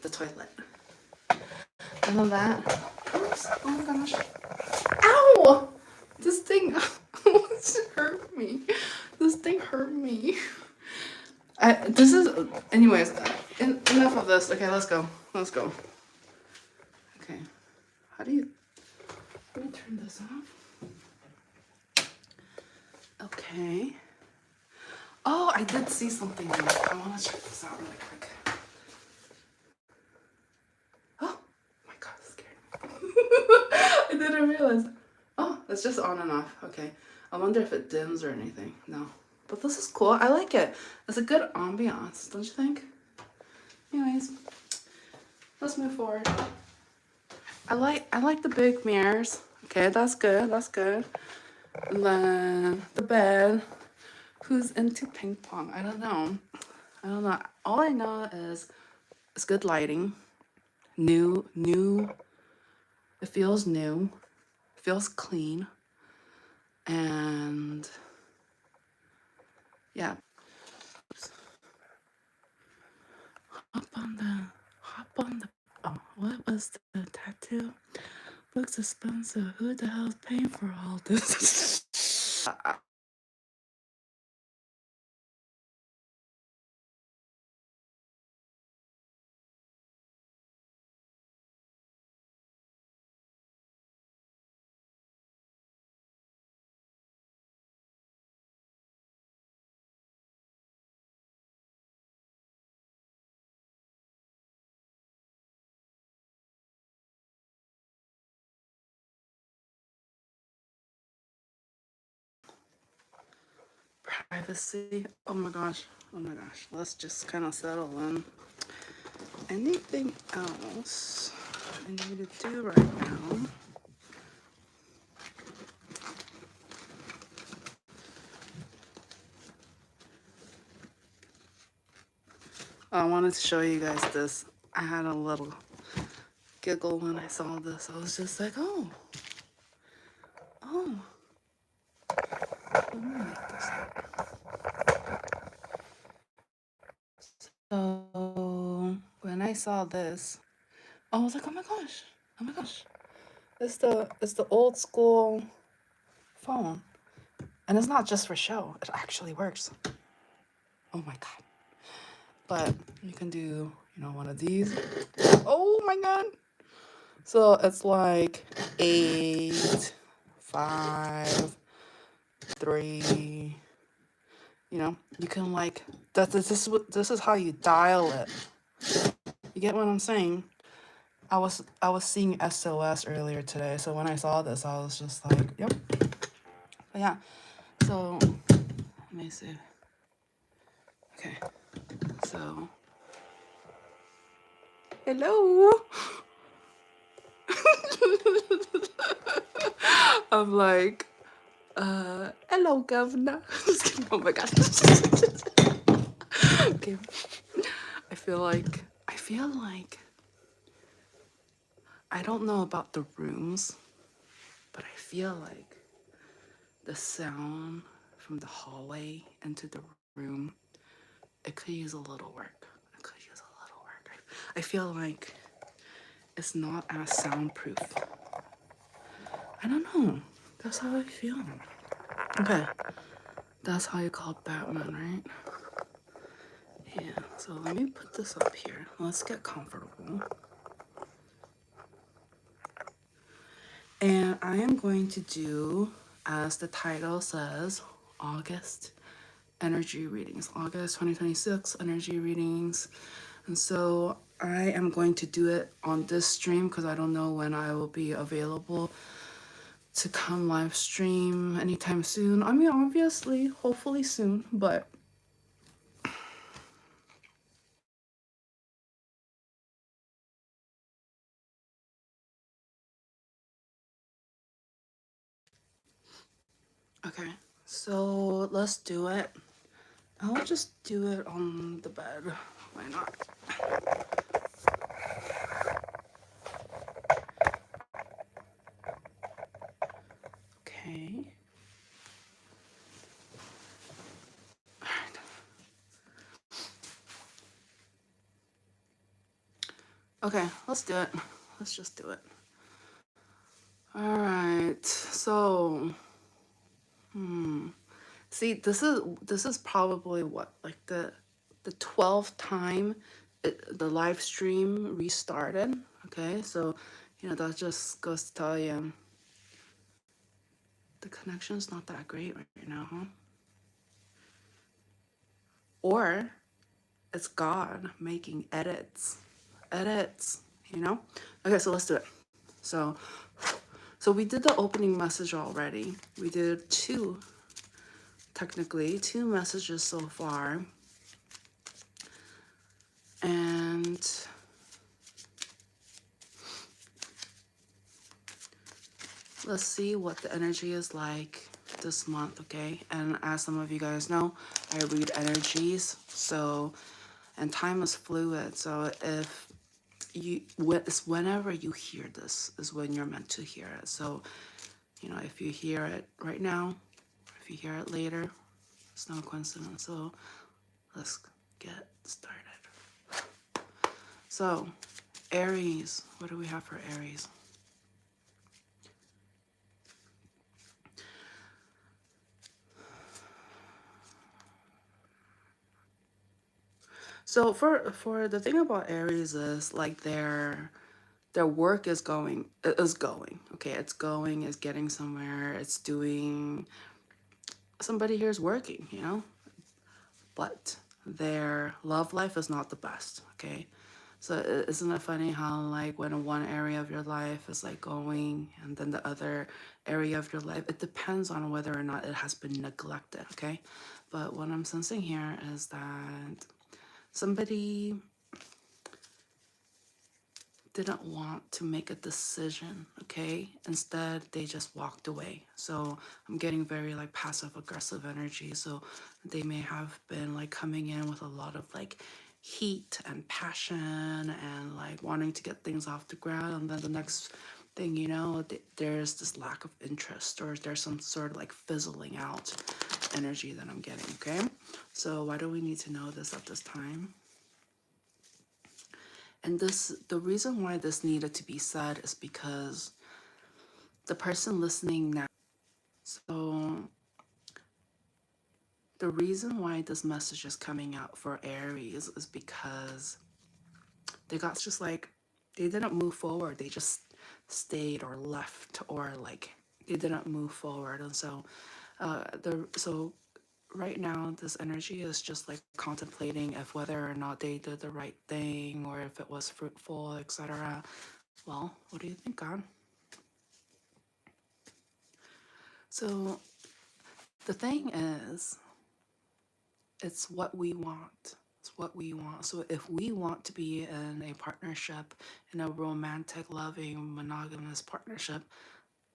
the toilet. And then that. Oops! Oh my gosh! Ow! This thing hurt me. This thing hurt me. This is. Anyways, enough of this. Okay, let's go. Let's go. Okay. How do you? Let me turn this off. Okay. Oh, I did see something here. I want to check this out really quick. Oh my god, it scared me. I didn't realize. Oh, it's just on and off. Okay. I wonder if it dims or anything. No. But this is cool. I like it. It's a good ambiance, don't you think? Anyways, let's move forward. I like the big mirrors. Okay, that's good. That's good. And then the bed. Who's into ping pong? I don't know. All I know is it's good lighting. New. It feels new. It feels clean. And yeah. Oops. Hop on the. Oh, what was the tattoo? Looks expensive. Who the hell's paying for all this? Privacy. Oh my gosh. Let's just kind of settle in. Anything else I need to do right now? I wanted to show you guys this. I had a little giggle when I saw this. I was just like, oh. Let me make this up. So when I saw this, I was like, oh my gosh. It's the old school phone. And it's not just for show. It actually works. Oh my god. But you can do, one of these. Oh my god. So it's like 8, 5, 3. You can like this is how you dial it. You get what I'm saying? I was seeing SOS earlier today, so when I saw this, I was just like, yep. But yeah. So me see. Okay, so hello. I'm like, hello, governor. Just kidding. Oh my god. Okay. I feel like I don't know about the rooms, but I feel like the sound from the hallway into the room, it could use a little work. It could use a little work. I feel like it's not as soundproof. I don't know. That's how I feel. Okay. That's how you call Batman, right? Yeah. So let me put this up here. Let's get comfortable. And I am going to do, as the title says, August energy readings. August 2026 energy readings. And so I am going to do it on this stream because I don't know when I will be available to come live stream anytime soon. I mean, obviously, hopefully soon, but okay. So let's do it. I'll just do it on the bed. Why not? Okay. All right. Okay, let's do it. Let's just do it. All right. So, see, this is probably what, like the 12th time the live stream restarted. Okay, so that just goes to tell you the connection's not that great right now, huh? Or it's God making edits. Edits, Okay, so let's do it. So we did the opening message already. We did technically two messages so far. And let's see what the energy is like this month, okay? And as some of you guys know, I read energies, and time is fluid. So it's whenever you hear this is when you're meant to hear it. So, if you hear it right now, if you hear it later, it's no coincidence. So let's get started. So, Aries, what do we have for Aries? So for the thing about Aries is like their work is going, okay, it's getting somewhere, it's doing, somebody here is working, but their love life is not the best, okay? So isn't it funny how like when one area of your life is like going and then the other area of your life, it depends on whether or not it has been neglected, okay? But what I'm sensing here is that somebody didn't want to make a decision, okay? Instead, they just walked away. So I'm getting very like passive aggressive energy. So they may have been like coming in with a lot of like heat and passion and like wanting to get things off the ground. And then the next thing you know, there's this lack of interest, or there's some sort of like fizzling out energy that I'm getting, okay? So why do we need to know this at this time? And the reason why this needed to be said is because the person listening now, so the reason why this message is coming out for Aries is because they got just like, they didn't move forward. They just stayed or left, or like they didn't move forward. And so, so right now, this energy is just like contemplating if whether or not they did the right thing or if it was fruitful, etc. Well, what do you think, God? So the thing is, It's what we want. It's what we want. So if we want to be in a partnership, in a romantic, loving, monogamous partnership,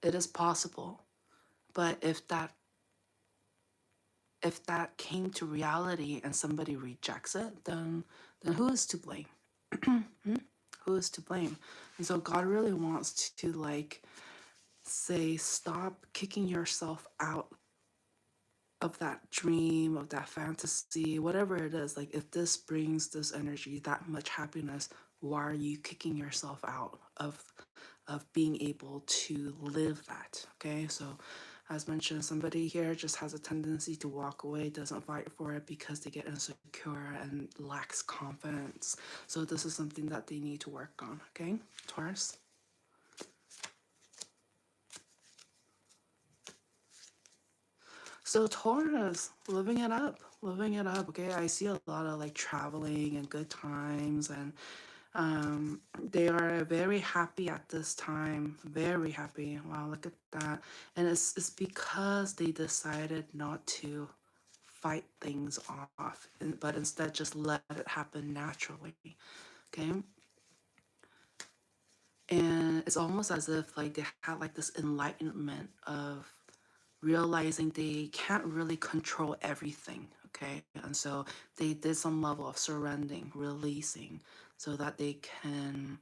it is possible. But if that came to reality and somebody rejects it, then who is to blame? Who is to blame? And so God really wants to like say, stop kicking yourself out of that dream, of that fantasy, whatever it is. Like if this brings this energy, that much happiness, why are you kicking yourself out of being able to live that? Okay, so as mentioned, somebody here just has a tendency to walk away, doesn't fight for it because they get insecure and lacks confidence. So this is something that they need to work on. Okay, Taurus. So Taurus, living it up, living it up. Okay, I see a lot of like traveling and good times, and they are very happy at this time. Very happy. Wow, look at that. And it's because they decided not to fight things off, but instead just let it happen naturally. Okay, and it's almost as if like they had like this enlightenment of realizing they can't really control everything. Okay, and so they did some level of surrendering, releasing, so that they can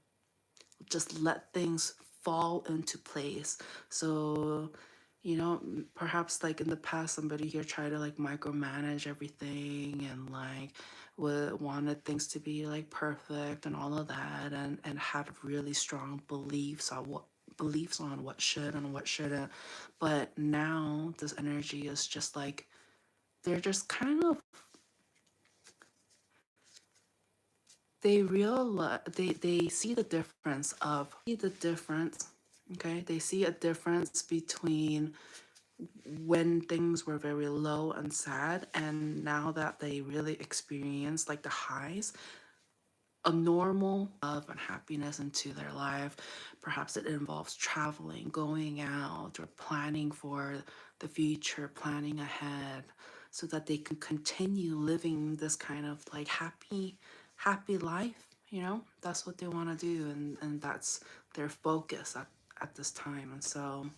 just let things fall into place. So perhaps like in the past somebody here tried to like micromanage everything and like wanted things to be like perfect and all of that, and had really strong beliefs on what should and what shouldn't. But now this energy is just like they're just kind of they realize they see the difference. Okay, they see a difference between when things were very low and sad, and now that they really experience like the highs, a normal love and happiness into their life. Perhaps it involves traveling, going out, or planning for the future, planning ahead, so that they can continue living this kind of like happy life. That's what they want to do, and that's their focus at this time. And so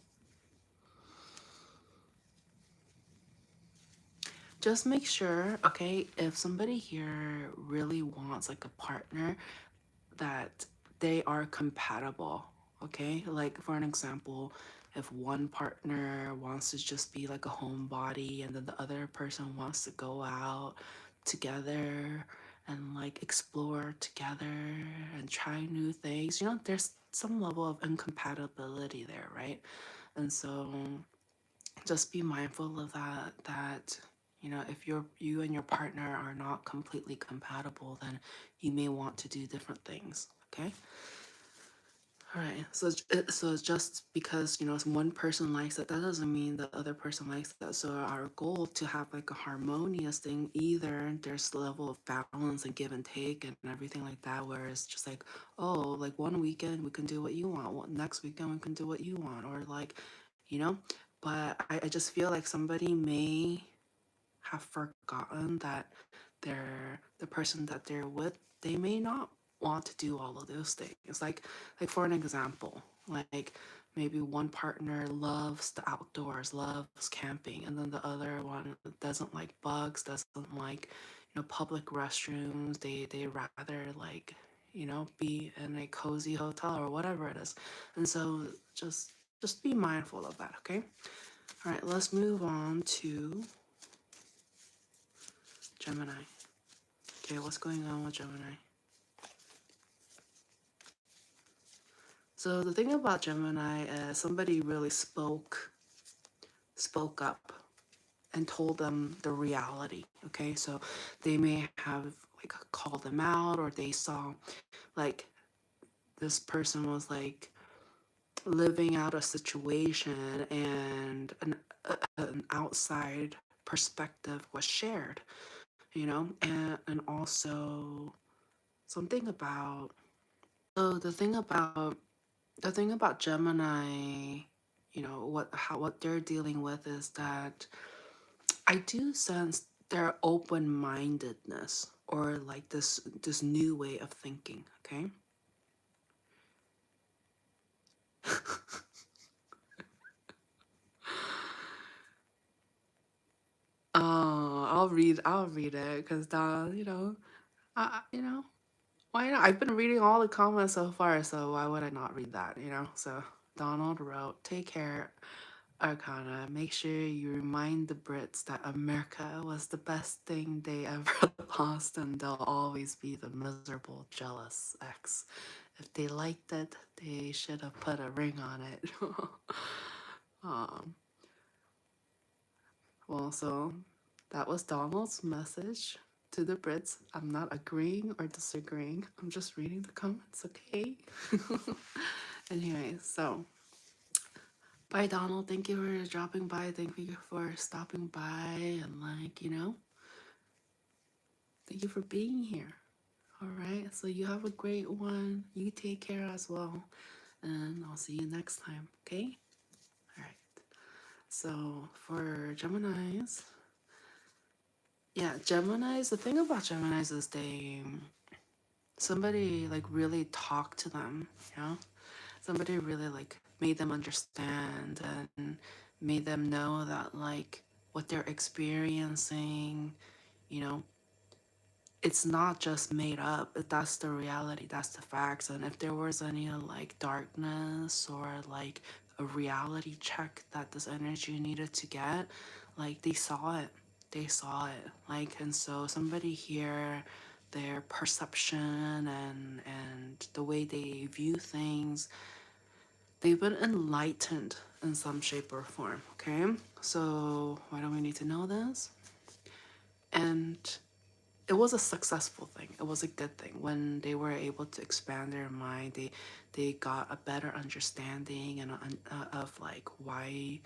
just make sure, okay, if somebody here really wants like a partner, that they are compatible. Okay, like for an example, if one partner wants to just be like a homebody and then the other person wants to go out together and like explore together and try new things, there's some level of incompatibility there, right? And so just be mindful of that if you and your partner are not completely compatible, then you may want to do different things. Okay, all right. So it's just because one person likes it, that doesn't mean the other person likes that. So our goal to have like a harmonious thing, either there's a level of balance and give and take and everything like that, where it's just like, oh, like one weekend we can do what you want, next weekend we can do what you want, or like you know but I just feel like somebody may have forgotten that the person that they're with, they may not want to do all of those things. Like for an example, like maybe one partner loves the outdoors, loves camping, and then the other one doesn't like bugs, doesn't like public restrooms. They rather like be in a cozy hotel or whatever it is. And so just be mindful of that. Okay, all right, let's move on to Gemini. Okay, what's going on with Gemini? So the thing about Gemini is somebody really spoke up and told them the reality. Okay, so they may have like called them out, or they saw like this person was like living out a situation, and an outside perspective was shared, and also something about so the thing about Gemini, what they're dealing with is that I do sense their open-mindedness, or like this new way of thinking, okay? Oh, I'll read it, because you know, you know, why not? I've been reading all the comments so far, so why would I not read that, you know? So Donald wrote, "Take care, Arcana. Make sure you remind the Brits that America was the best thing they ever lost, and they'll always be the miserable, jealous ex. If they liked it, they should have put a ring on it." um, well, so that was Donald's message to the Brits. I'm not agreeing or disagreeing. I'm just reading the comments, okay? Anyway, so bye, Donald. Thank you for dropping by. Thank you for stopping by. And, like, you know, thank you for being here. All right. So you have a great one. You take care as well. And I'll see you next time. Okay. All right. So for Geminis, yeah, Geminis, the thing about Geminis is somebody like really talked to them, you know? Somebody really like made them understand and made them know that like what they're experiencing, you know, it's not just made up. That's the reality. That's the facts. And if there was any like darkness or like a reality check that this energy needed to get, like they saw it. They saw it. Like, and so somebody here, their perception and the way they view things, they've been enlightened in some shape or form. Okay, so why do we need to know this? And it was a successful thing. It was a good thing when they were able to expand their mind. They got a better understanding and of like why,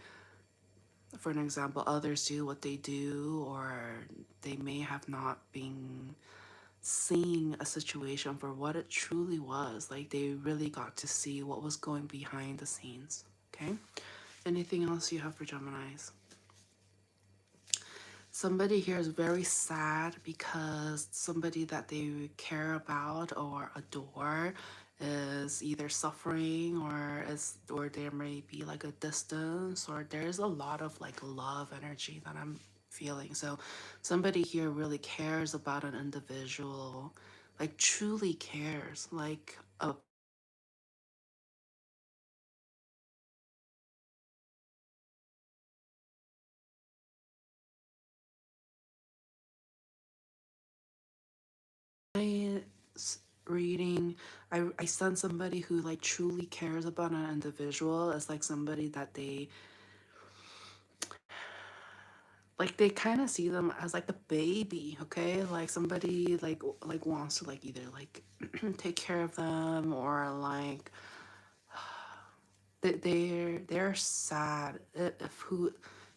for an example, others do what they do, or they may have not been seeing a situation for what it truly was. Like they really got to see what was going behind the scenes. Okay. Anything else you have for Geminis? Somebody here is very sad because somebody that they care about or adore is either suffering, or there may be like a distance, or there's a lot of like love energy that I'm feeling. So somebody here really cares about an individual, like truly cares, like a reading. I sense somebody who like truly cares about an individual as like somebody that they kind of see them as like the baby, okay? Like somebody like wants to like either like take care of them, or like they're sad if who,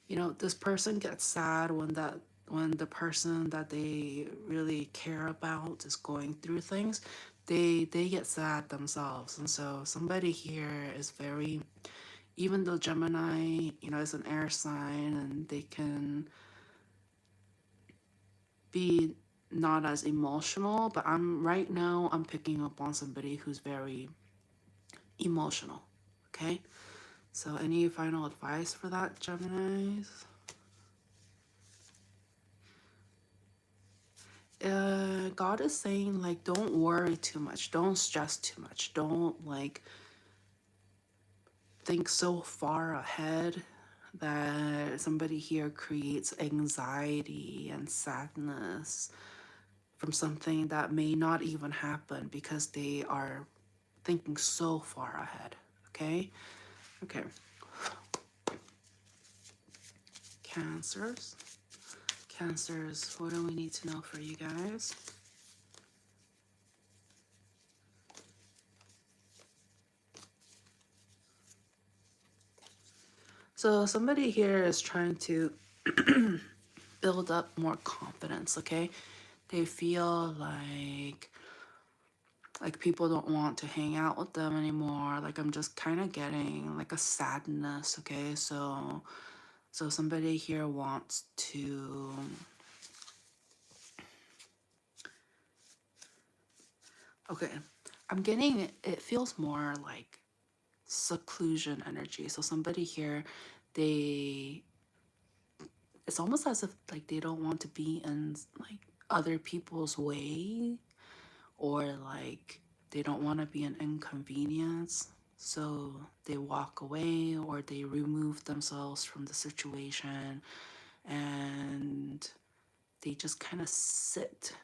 you know, this person gets sad when the person that they really care about is going through things. They get sad themselves. And so somebody here is very, even though Gemini, you know, is an air sign, and they can be not as emotional, but right now I'm picking up on somebody who's very emotional. Okay. So any final advice for that, Geminis? God is saying like don't worry too much, don't stress too much, don't like think so far ahead that somebody here creates anxiety and sadness from something that may not even happen because they are thinking so far ahead. Okay. Okay. Cancers. Cancers, what do we need to know for you guys? So somebody here is trying to build up more confidence, okay? They feel like people don't want to hang out with them anymore. Like I'm just kind of getting like a sadness, okay? So somebody here wants to Okay, I'm getting, it feels more like seclusion energy. So somebody here, they, it's almost as if like they don't want to be in like other people's way, or like they don't want to be an inconvenience. So they walk away or they remove themselves from the situation, and they just kind of sit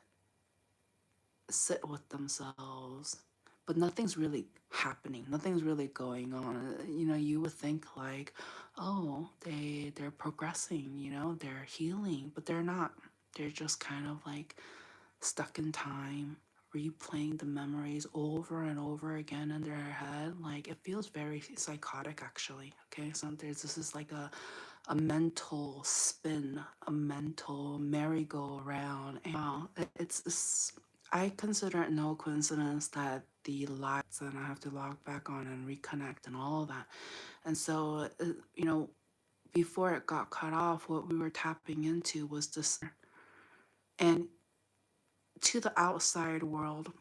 with themselves, but nothing's really happening, nothing's really going on. You know, you would think like, oh, they're progressing, you know, they're healing, but they're not. They're just kind of like stuck in time, replaying the memories over and over again in their head. Like, it feels very psychotic actually. Okay, so there's, this is like a mental spin, a mental merry-go-round. And it's I consider it no coincidence that the lights, and I have to log back on and reconnect and all of that. And so, you know, before it got cut off, what we were tapping into was this, and to the outside world,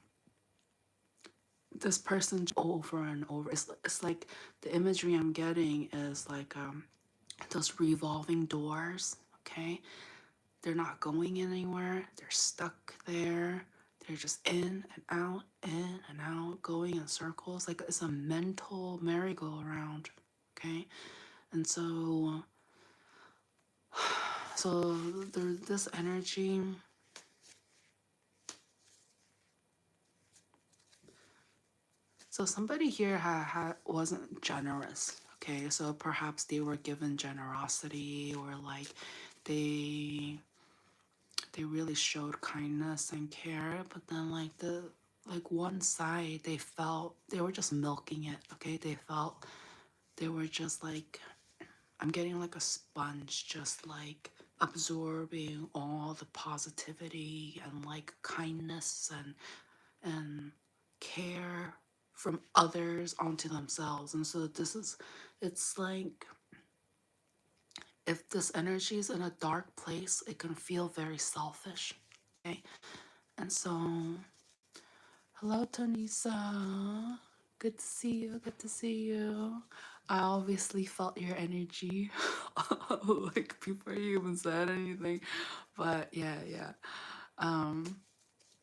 this person over and over. It's like the imagery I'm getting is like those revolving doors. Okay, they're not going anywhere. They're stuck there. They're just in and out, going in circles. Like it's a mental merry-go-round. Okay, and so there's this energy. So somebody here wasn't generous. Okay, so perhaps they were given generosity, or like they they really showed kindness and care, but then like the, like one side, they felt they were just milking it. Okay, they felt they were just like, I'm getting like a sponge, just like absorbing all the positivity and like kindness and care from others onto themselves. And so this is, it's like if this energy is in a dark place, it can feel very selfish. Okay, and so hello Tonisa, good to see you, good to see you. I obviously felt your energy like before you even said anything, but yeah. um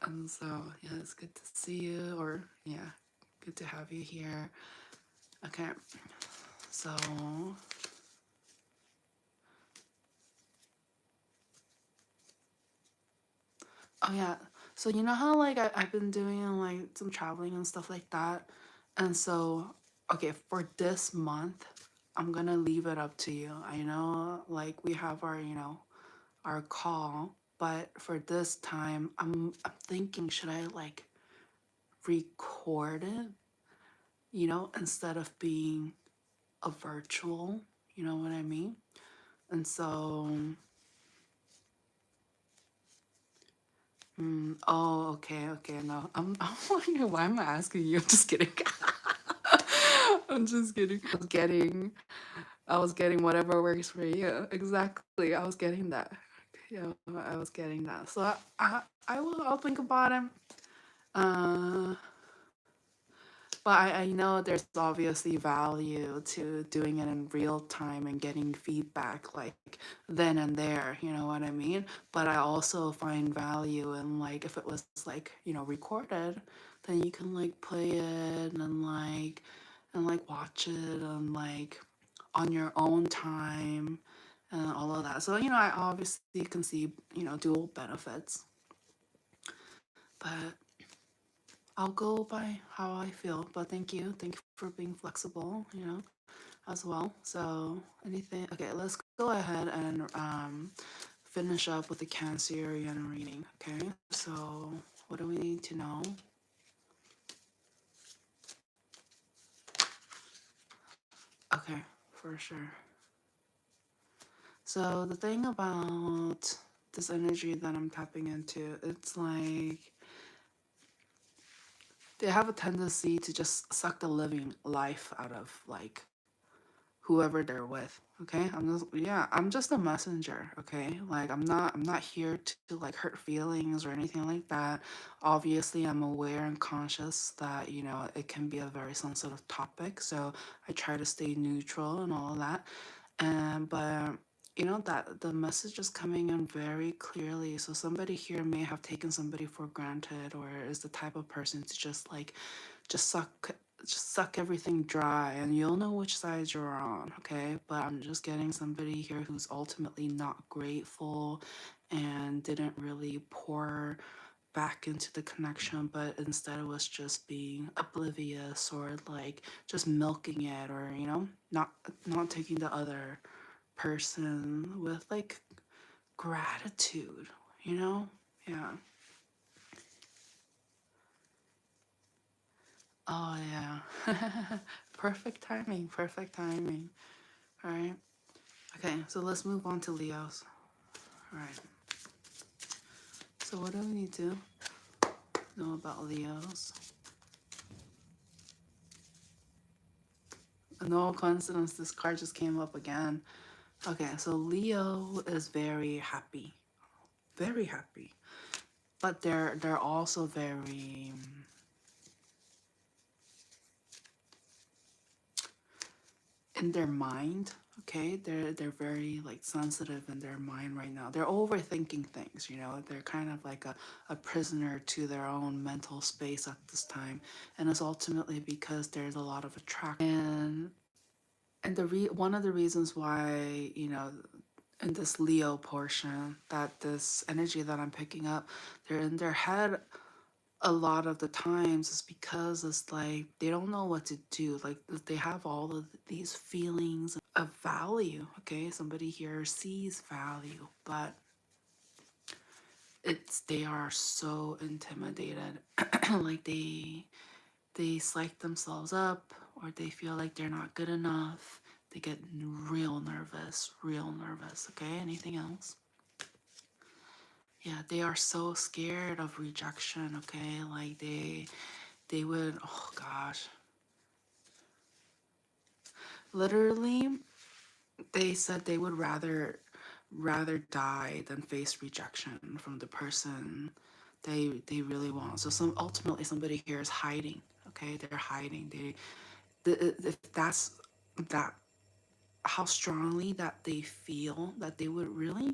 and so yeah, it's good to see you, or yeah, good to have you here. Okay, so oh yeah, so you know how like I've been doing like some traveling and stuff like that, and so okay, for this month I'm gonna leave it up to you. I know like we have our, you know, our call, but for this time I'm thinking, should I like record it, you know, instead of being a virtual, you know what I mean? And so oh, okay, no, I'm wondering, why am I asking you? I'm just kidding. I'm just kidding. I was getting whatever works for you. Exactly. I was getting that. Yeah, I was getting that. So I'll think about it. Uh, but I know there's obviously value to doing it in real time and getting feedback like then and there, you know what I mean? But I also find value in like if it was like, you know, recorded, then you can like play it and like watch it and like on your own time and all of that. So, you know, I obviously can see, you know, dual benefits, but I'll go by how I feel. But thank you. Thank you for being flexible, you know, as well. So anything, okay, let's go ahead and finish up with the Cancerian reading. Okay, so what do we need to know? Okay, for sure. So the thing about this energy that I'm tapping into, it's like they have a tendency to just suck the living life out of like whoever they're with. Okay, I'm just a messenger. Okay, like I'm not here to like hurt feelings or anything like that. Obviously, I'm aware and conscious that, you know, it can be a very sensitive topic, so I try to stay neutral and all of that. And but you know that the message is coming in very clearly. So somebody here may have taken somebody for granted, or is the type of person to just like just suck just suck everything dry, and you'll know which side you're on. Okay, but I'm just getting somebody here who's ultimately not grateful and didn't really pour back into the connection, but instead was just being oblivious, or like just milking it, or you know, not taking the other person with like gratitude, you know? Yeah. Oh yeah. Perfect timing, perfect timing. All right. Okay, so let's move on to Leos. All right. So what do we need to know about Leos? No coincidence, this card just came up again. Okay, so Leo is very happy. Very happy. But they're also very in their mind. Okay, they're very like sensitive in their mind right now. They're overthinking things, you know. They're kind of like a prisoner to their own mental space at this time, and it's ultimately because there's a lot of attraction. And one of the reasons why, you know, in this Leo portion, that this energy that I'm picking up, they're in their head a lot of the times, is because it's like they don't know what to do. Like they have all of these feelings of value. Okay, somebody here sees value, but they are so intimidated. Like they psych themselves up, or they feel like they're not good enough. They get real nervous, real nervous. Okay, anything else? Yeah, they are so scared of rejection. Okay, like they would, oh gosh, literally they said they would rather die than face rejection from the person they really want. So ultimately somebody here is hiding. Okay, they're hiding. If that's that, how strongly that they feel that they would really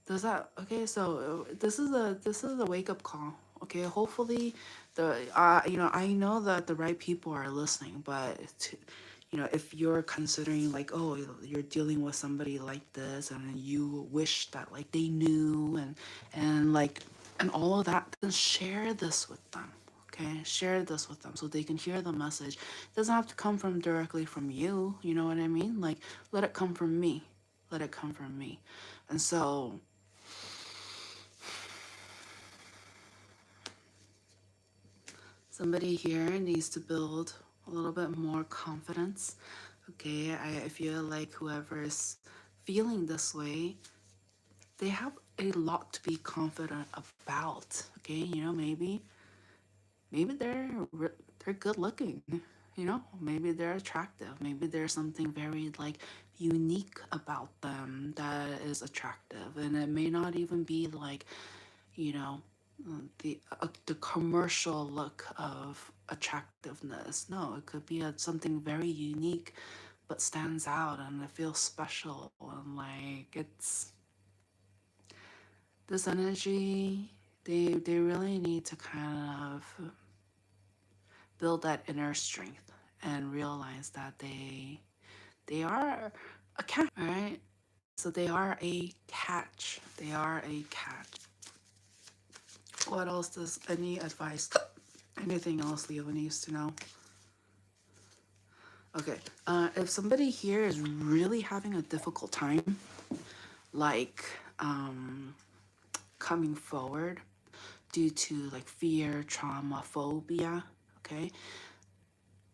does that. Okay, so this is a wake-up call. Okay, hopefully the you know, I know that the right people are listening, but you know, if you're considering like, oh, you're dealing with somebody like this, and you wish that like they knew, and like and all of that, then share this with them. Okay, share this with them so they can hear the message. It doesn't have to come from directly from you, you know what I mean? Like, let it come from me. Let it come from me. And so somebody here needs to build a little bit more confidence. Okay, I feel like whoever is feeling this way, they have a lot to be confident about. Okay, you know, maybe they're good looking. You know, maybe they're attractive. Maybe there's something very like unique about them that is attractive, and it may not even be like, you know, the commercial look of attractiveness. No, it could be something very unique, but stands out, and it feels special, and like it's this energy. They really need to kind of build that inner strength and realize that they are a catch. All right, so they are a catch. They are a catch. What else does any advice, anything else Leo needs to know? Okay, if somebody here is really having a difficult time, like coming forward due to like fear, trauma, phobia, okay,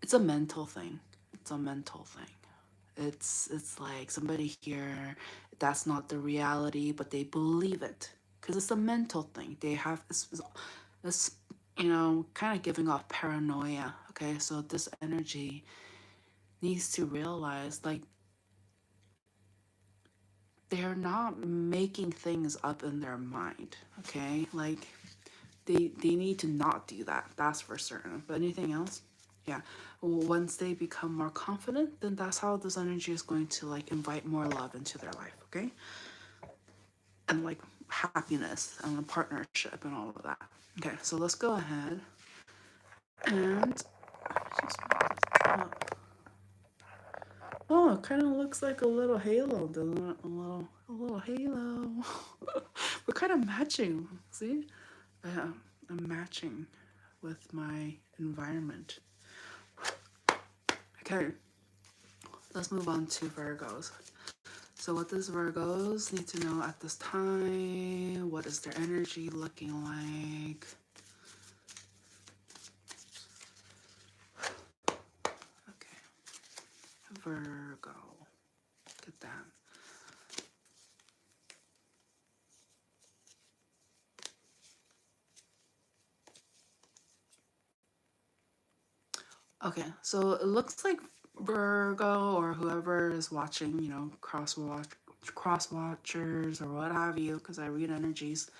it's a mental thing. It's a mental thing. It's like somebody here, that's not the reality, but they believe it because it's a mental thing. They have this, you know, kind of giving off paranoia. Okay, so this energy, needs to realize, like, they're not making things up in their mind, okay? Like, they need to not do that. That's for certain. But anything else? Yeah. Once they become more confident, then that's how this energy is going to like invite more love into their life, okay? And like happiness and a partnership and all of that. Okay, so let's go ahead and oh, it kind of looks like a little halo, doesn't it? A little halo. We're kind of matching. See? I'm matching with my environment. Okay, let's move on to Virgos. So what does Virgos need to know at this time? What is their energy looking like? Okay, Virgo. Get that. Okay, so it looks like Virgo or whoever is watching, you know, cross watchers or what have you, because I read energies.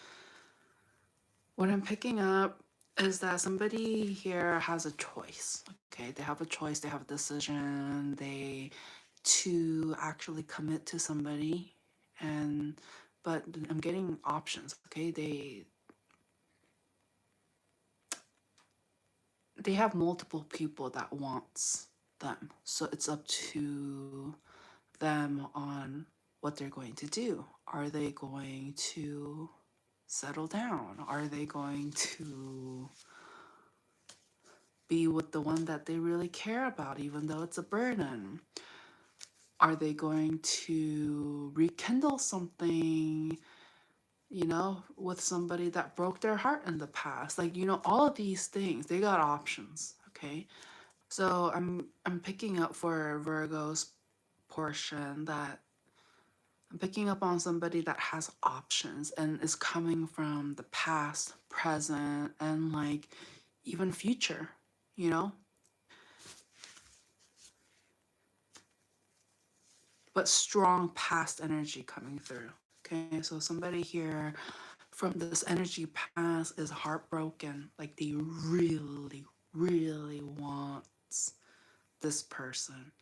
What I'm picking up is that somebody here has a choice. Okay, they have a choice, they have a decision, they to actually commit to somebody, and but I'm getting options. Okay, they have multiple people that wants them, so it's up to them on what they're going to do. Are they going to settle down? Are they going to be with the one that they really care about, even though it's a burden? Are they going to rekindle something, you know, with somebody that broke their heart in the past? Like, you know, all of these things, they got options, okay? So I'm picking up for Virgo's portion that I'm picking up on somebody that has options and is coming from the past, present, and like even future, you know? But strong past energy coming through. Okay, so somebody here from this energy past is heartbroken. Like they really, really want this person.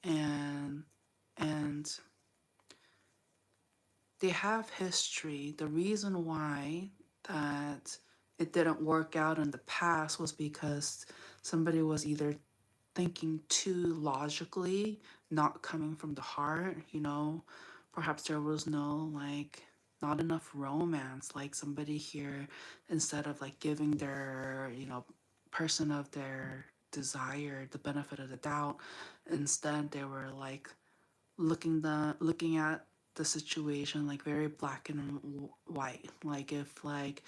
And they have history. The reason why that it didn't work out in the past was because somebody was either thinking too logically, not coming from the heart, you know. Perhaps there was no like not enough romance. Like somebody here, instead of like giving their, you know, person of their desire the benefit of the doubt, instead they were like looking at the situation like very black and white. Like if like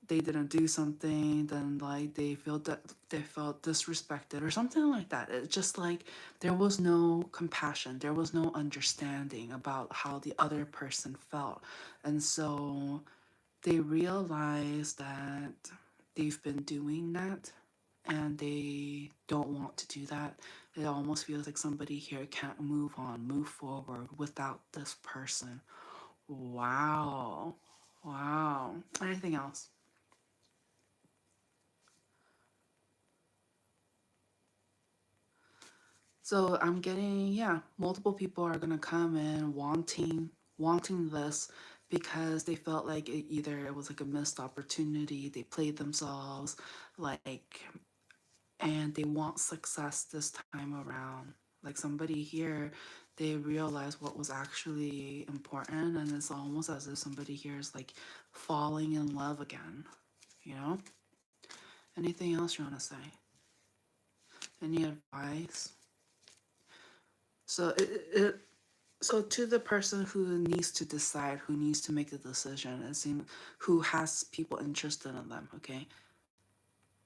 they didn't do something, then like they felt that they felt disrespected or something like that. It's just like there was no compassion, there was no understanding about how the other person felt. And so they realized that they've been doing that and they don't want to do that. It almost feels like somebody here can't move on, move forward without this person. Wow. Wow. Anything else? So I'm getting, yeah, multiple people are gonna come in wanting this because they felt like either it was like a missed opportunity, they played themselves, like, and they want success this time around. Like somebody here, they realize what was actually important, and it's almost as if somebody here is like falling in love again, you know? Anything else you wanna say? Any advice? So so to the person who needs to decide, who needs to make a decision, it seems who has people interested in them, okay?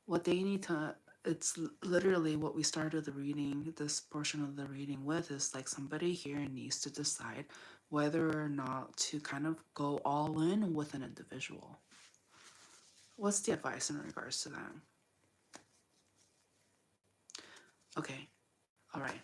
What they need to, it's literally what we started the reading, this portion of the reading with, is like somebody here needs to decide whether or not to kind of go all in with an individual. What's the advice in regards to that? Okay. All right.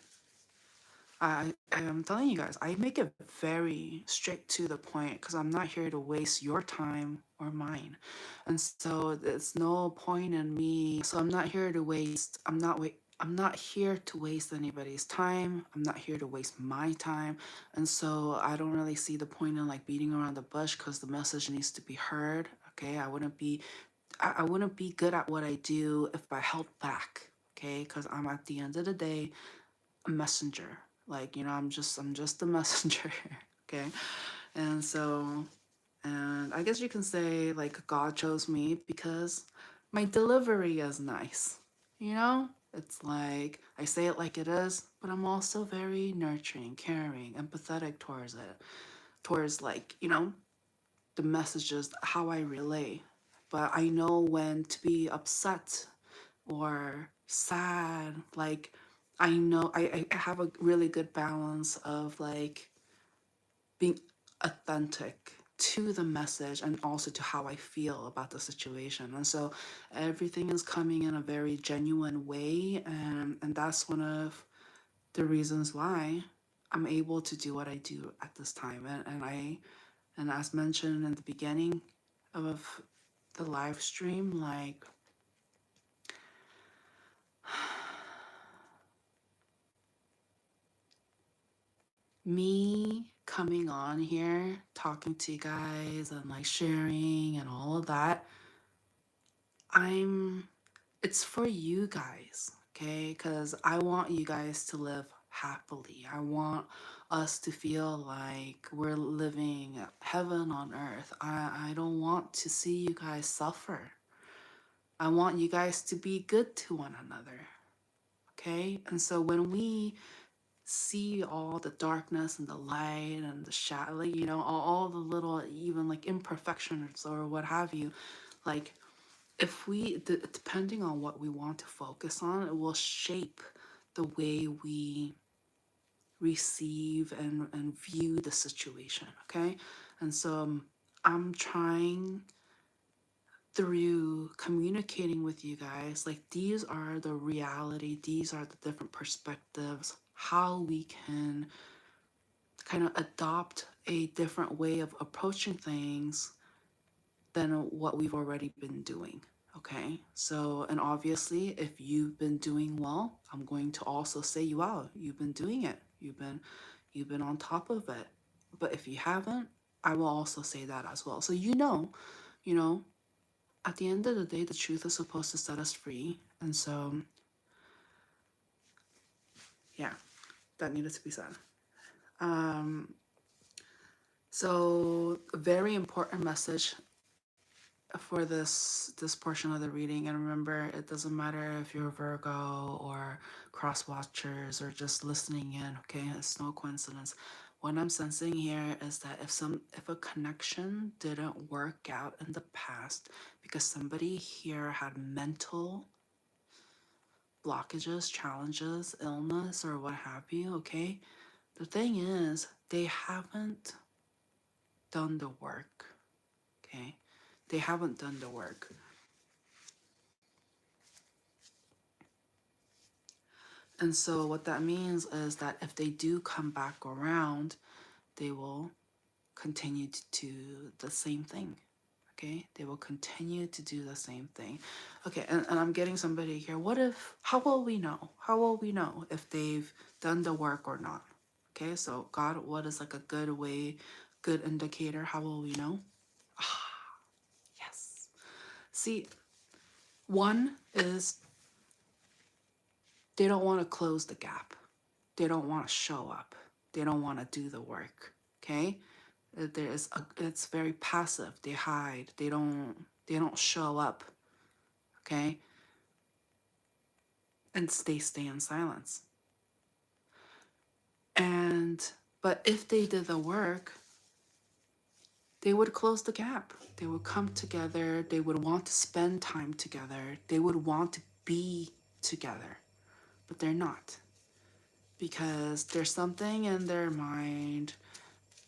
I am telling you guys, I make it very straight to the point because I'm not here to waste your time or mine. And so there's no point in me. So I'm not here to waste, I'm not here to waste anybody's time. I'm not here to waste my time. And so I don't really see the point in like beating around the bush because the message needs to be heard. Okay. I wouldn't be good at what I do if I held back. Okay. Because I'm at the end of the day, a messenger. Like, you know, I'm just a messenger. Okay. And so, and I guess you can say like God chose me because my delivery is nice. You know, it's like I say it like it is, but I'm also very nurturing, caring, empathetic towards it, towards like, you know, the messages, how I relay. But I know when to be upset or sad. Like, I know I have a really good balance of like being authentic to the message and also to how I feel about the situation. And so everything is coming in a very genuine way. And that's one of the reasons why I'm able to do what I do at this time. And as mentioned in the beginning of the live stream, like me coming on here, talking to you guys and like sharing and all of that, it's for you guys, okay? Because I want you guys to live happily. I want us to feel like we're living heaven on earth. I don't want to see you guys suffer. I want you guys to be good to one another, okay? And so when we see all the darkness and the light and the shadow, like, you know, all the little even like imperfections or what have you, like if we depending on what we want to focus on, it will shape the way we receive and view the situation. Okay. And so I'm trying through communicating with you guys, like these are the reality, these are the different perspectives, how we can kind of adopt a different way of approaching things than what we've already been doing. Okay, so and obviously if you've been doing well, I'm going to also say you out. You've been doing it. You've been on top of it. But if you haven't, I will also say that as well. So you know, at the end of the day, the truth is supposed to set us free. And so yeah, that needed to be said. So a very important message for this portion of the reading. And remember, it doesn't matter if you're Virgo or cross watchers or just listening in. Okay, it's no coincidence. What I'm sensing here is that if a connection didn't work out in the past because somebody here had mental blockages, challenges, illness, or what have you, okay, the thing is they haven't done the work. Okay, they haven't done the work. And so what that means is that if they do come back around, they will continue to do the same thing. Okay, they will continue to do the same thing. Okay, and I'm getting somebody here. How will we know? How will we know if they've done the work or not? Okay, so God, what is like a good indicator? How will we know? Yes. See, one is they don't want to close the gap. They don't want to show up. They don't want to do the work. Okay? It's very passive. They hide. They don't show up. Okay? And they stay in silence. But if they did the work, they would close the gap. They would come together. They would want to spend time together. They would want to be together. But they're not. Because there's something in their mind.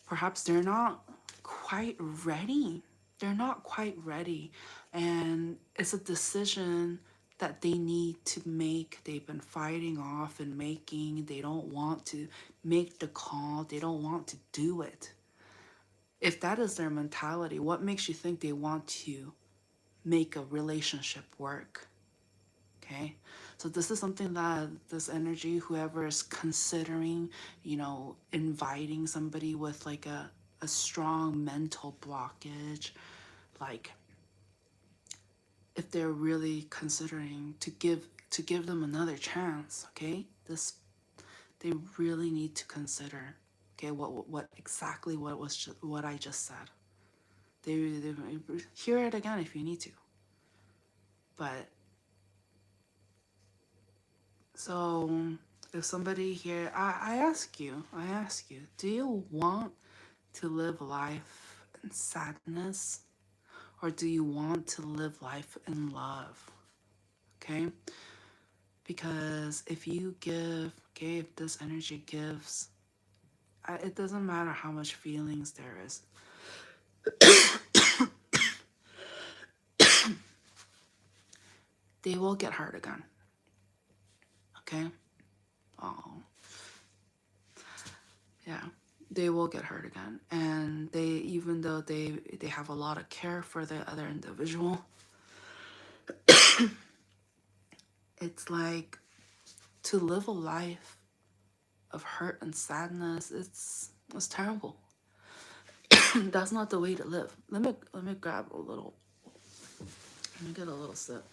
Perhaps they're not quite ready. They're not quite ready. And it's a decision that they need to make. They've been fighting off and making. They don't want to make the call. They don't want to do it. If that is their mentality, what makes you think they want to make a relationship work? Okay, so this is something that this energy, whoever is considering, you know, inviting somebody with like a strong mental blockage, like if they're really considering to give them another chance, okay, this, they really need to consider, okay, what exactly what I just said. They hear it again if you need to. But so if somebody here, I ask you, do you want to live life in sadness, or do you want to live life in love? Okay, because if you give, okay, if this energy gives, it doesn't matter how much feelings there is. They will get hurt again. Okay? Oh. Yeah. They will get hurt again. And they, even though they have a lot of care for the other individual, it's like to live a life of hurt and sadness, it's terrible. That's not the way to live. Let me grab a little, let me get a little sip.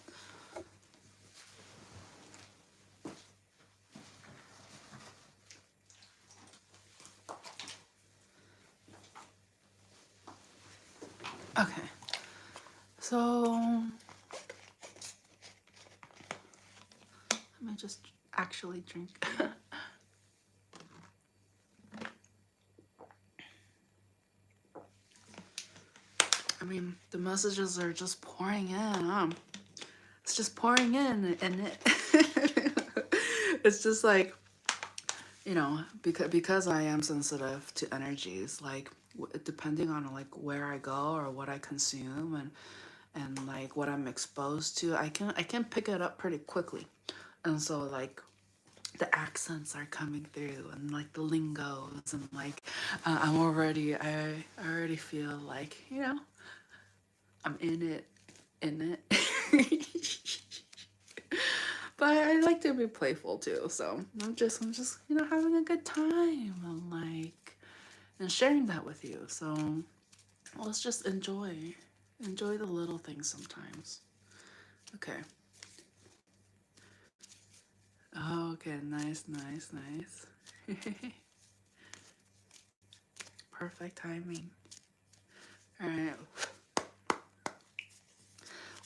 Okay, so let me just actually drink. I mean, the messages are just pouring in. It's just pouring in, and it's just like, you know, because I am sensitive to energies, like depending on like where I go or what I consume and like what I'm exposed to, I can pick it up pretty quickly. And so like the accents are coming through and like the lingos and like I already feel like, you know, I'm in it. But I like to be playful too, so I'm just you know, having a good time and like and sharing that with you. So let's just enjoy the little things sometimes. Okay. Okay, nice. Perfect timing. All right.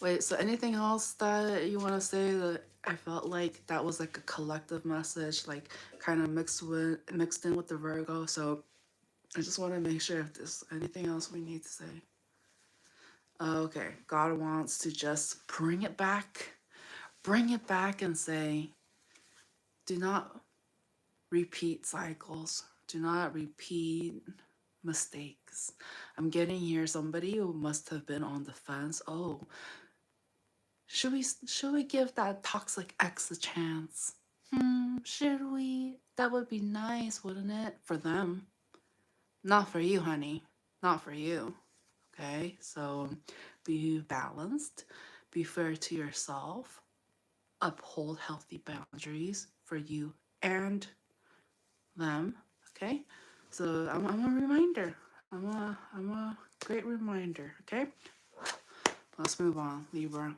Wait, so anything else that you want to say? That I felt like that was like a collective message, like kind of mixed in with the Virgo. So I just want to make sure if there's anything else we need to say. Okay, God wants to just bring it back and say, do not repeat cycles. Do not repeat mistakes. I'm getting here somebody who must have been on the fence. Oh, should we give that toxic ex a chance? Should we? That would be nice, wouldn't it? For them. Not for you, honey. Not for you. Okay? So be balanced, be fair to yourself, uphold healthy boundaries for you and them. Okay? So I'm a reminder. I'm a great reminder. Okay? Let's move on, Libra.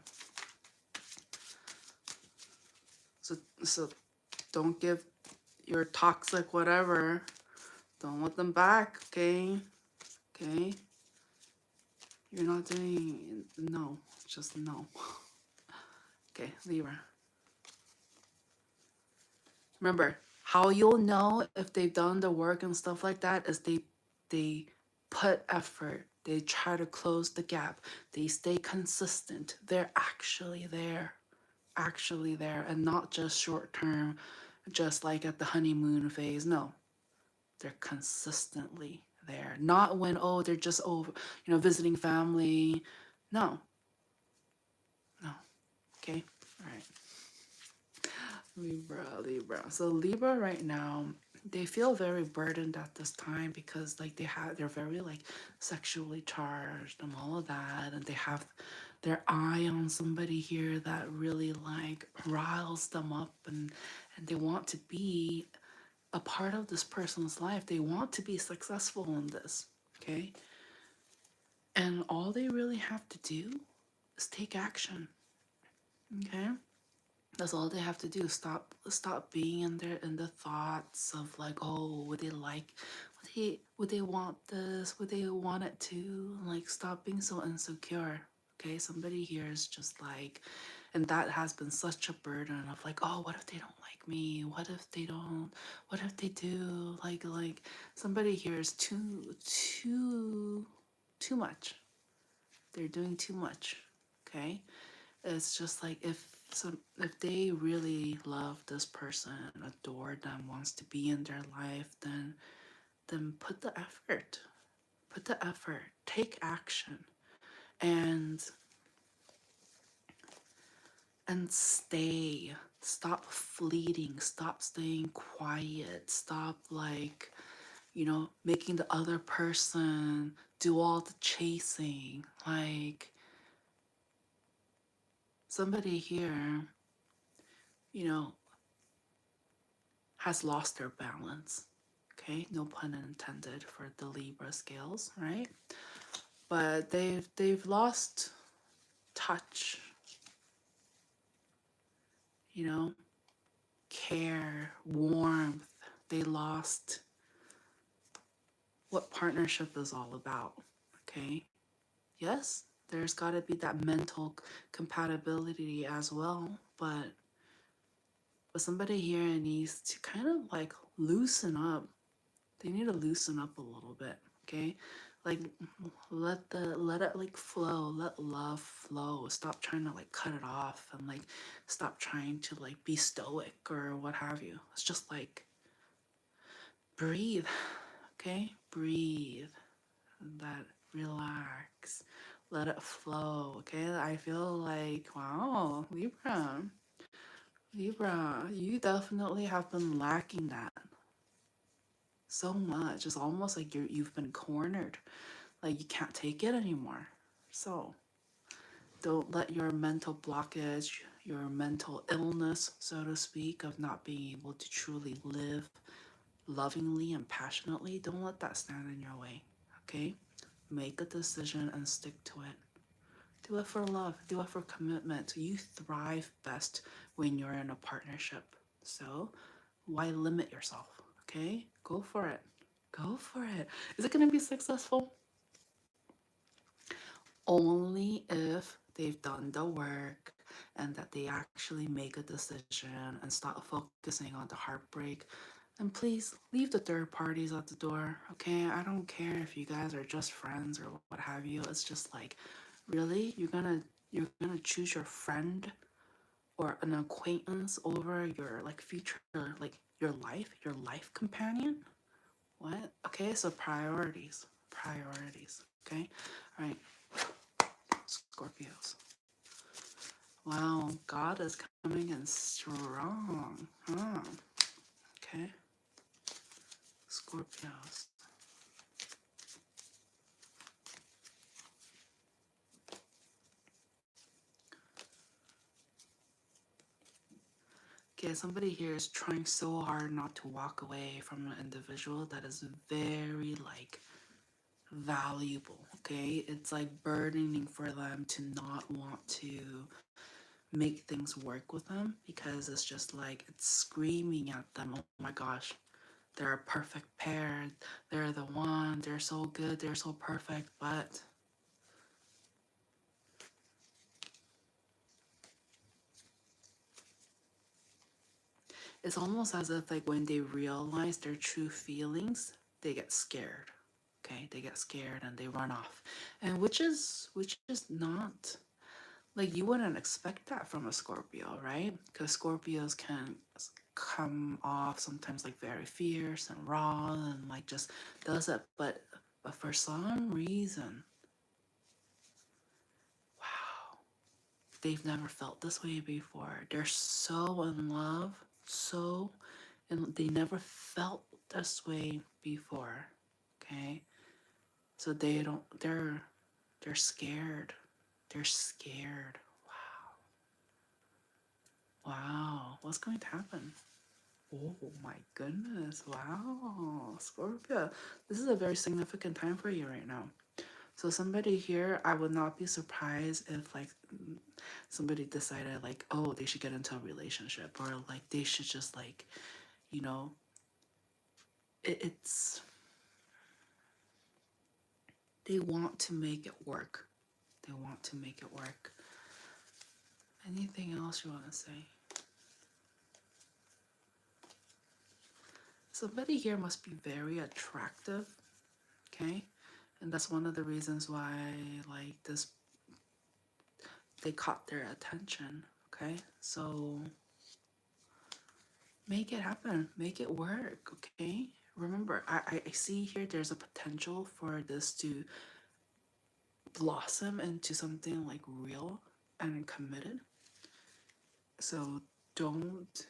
So don't give your toxic whatever. Don't let them back, okay? Okay? You're not doing, no, just no. Okay, Libra. Remember, how you'll know if they've done the work and stuff like that is they put effort. They try to close the gap. They stay consistent. They're actually there, and not just short term, just like at the honeymoon phase. No, they're consistently there. Not when, oh, they're just over, you know, visiting family. No. Okay. All right. Libra. So Libra right now, they feel very burdened at this time because like they're very like sexually charged and all of that, and they have their eye on somebody here that really like riles them up, and they want to be a part of this person's life. They want to be successful in this, okay? And all they really have to do is take action, okay? That's all they have to do. Stop being in the thoughts of like, oh, would they like, would they want this? Would they want it too? Like, stop being so insecure. Okay, somebody here is just like, and that has been such a burden of like, oh, what if they don't like me? What if they don't? What if they do? Like somebody here is too much. They're doing too much. Okay, it's just like if they really love this person, adore them, wants to be in their life, then put the effort. Put the effort. Take action. And stay. Stop fleeting. Stop staying quiet. Stop like, making the other person do all the chasing. Like somebody here, you know, has lost their balance. Okay, no pun intended for the Libra scales, right? But they've lost touch, care, warmth. They lost what partnership is all about. Okay? Yes, there's got to be that mental compatibility as well, but somebody here needs to kind of like loosen up. They need to loosen up a little bit, okay? Like let it like flow, let love flow. Stop trying to like cut it off and like stop trying to like be stoic or what have you. It's just like breathe, okay? Breathe. That relax. Let it flow, okay? I feel like, wow, Libra, you definitely have been lacking that so much. It's almost like you've been cornered, like you can't take it anymore. So don't let your mental blockage, your mental illness, so to speak, of not being able to truly live lovingly and passionately, don't let that stand in your way. Okay? Make a decision and stick to it. Do it for love, do it for commitment. You thrive best when you're in a partnership. So why limit yourself? Okay? Go for it. Go for it. Is it going to be successful? Only if they've done the work and that they actually make a decision and stop focusing on the heartbreak. And please leave the third parties at the door, okay? I don't care if you guys are just friends or what have you. It's just like, really? You're gonna choose your friend or an acquaintance over your like future, like your life companion? What? Okay, so priorities. Okay? All right. Scorpios. Wow, God is coming in strong. Huh. Okay. Scorpios. Okay, somebody here is trying so hard not to walk away from an individual that is very like valuable. Okay, it's like burdening for them to not want to make things work with them because it's just like it's screaming at them, oh my gosh, they're a perfect pair, they're the one, they're so good, they're so perfect, but it's almost as if like when they realize their true feelings, they get scared. Okay, they get scared and they run off, and which is not like you wouldn't expect that from a Scorpio, right? Because Scorpios can come off sometimes like very fierce and raw and like just does it, but for some reason, wow, they've never felt this way before. They're so in love, and they never felt this way before. Okay, so they're scared. They're scared. Wow, what's going to happen? Oh my goodness, wow, Scorpio. This is a very significant time for you right now. So somebody here, I would not be surprised if like somebody decided like, oh, they should get into a relationship, or like they should just like, you know, it's, they want to make it work. They want to make it work. Anything else you want to say? Somebody here must be very attractive, okay? And that's one of the reasons why like this, they caught their attention, okay? So make it happen, make it work, okay? Remember, I see here there's a potential for this to blossom into something like real and committed. So don't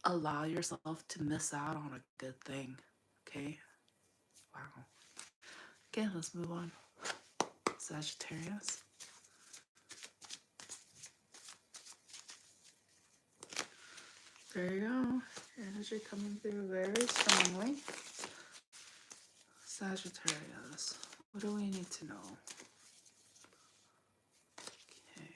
allow yourself to miss out on a good thing, okay? Wow. Okay, let's move on. Sagittarius. There you go. Energy coming through very strongly. Sagittarius. What do we need to know? Okay.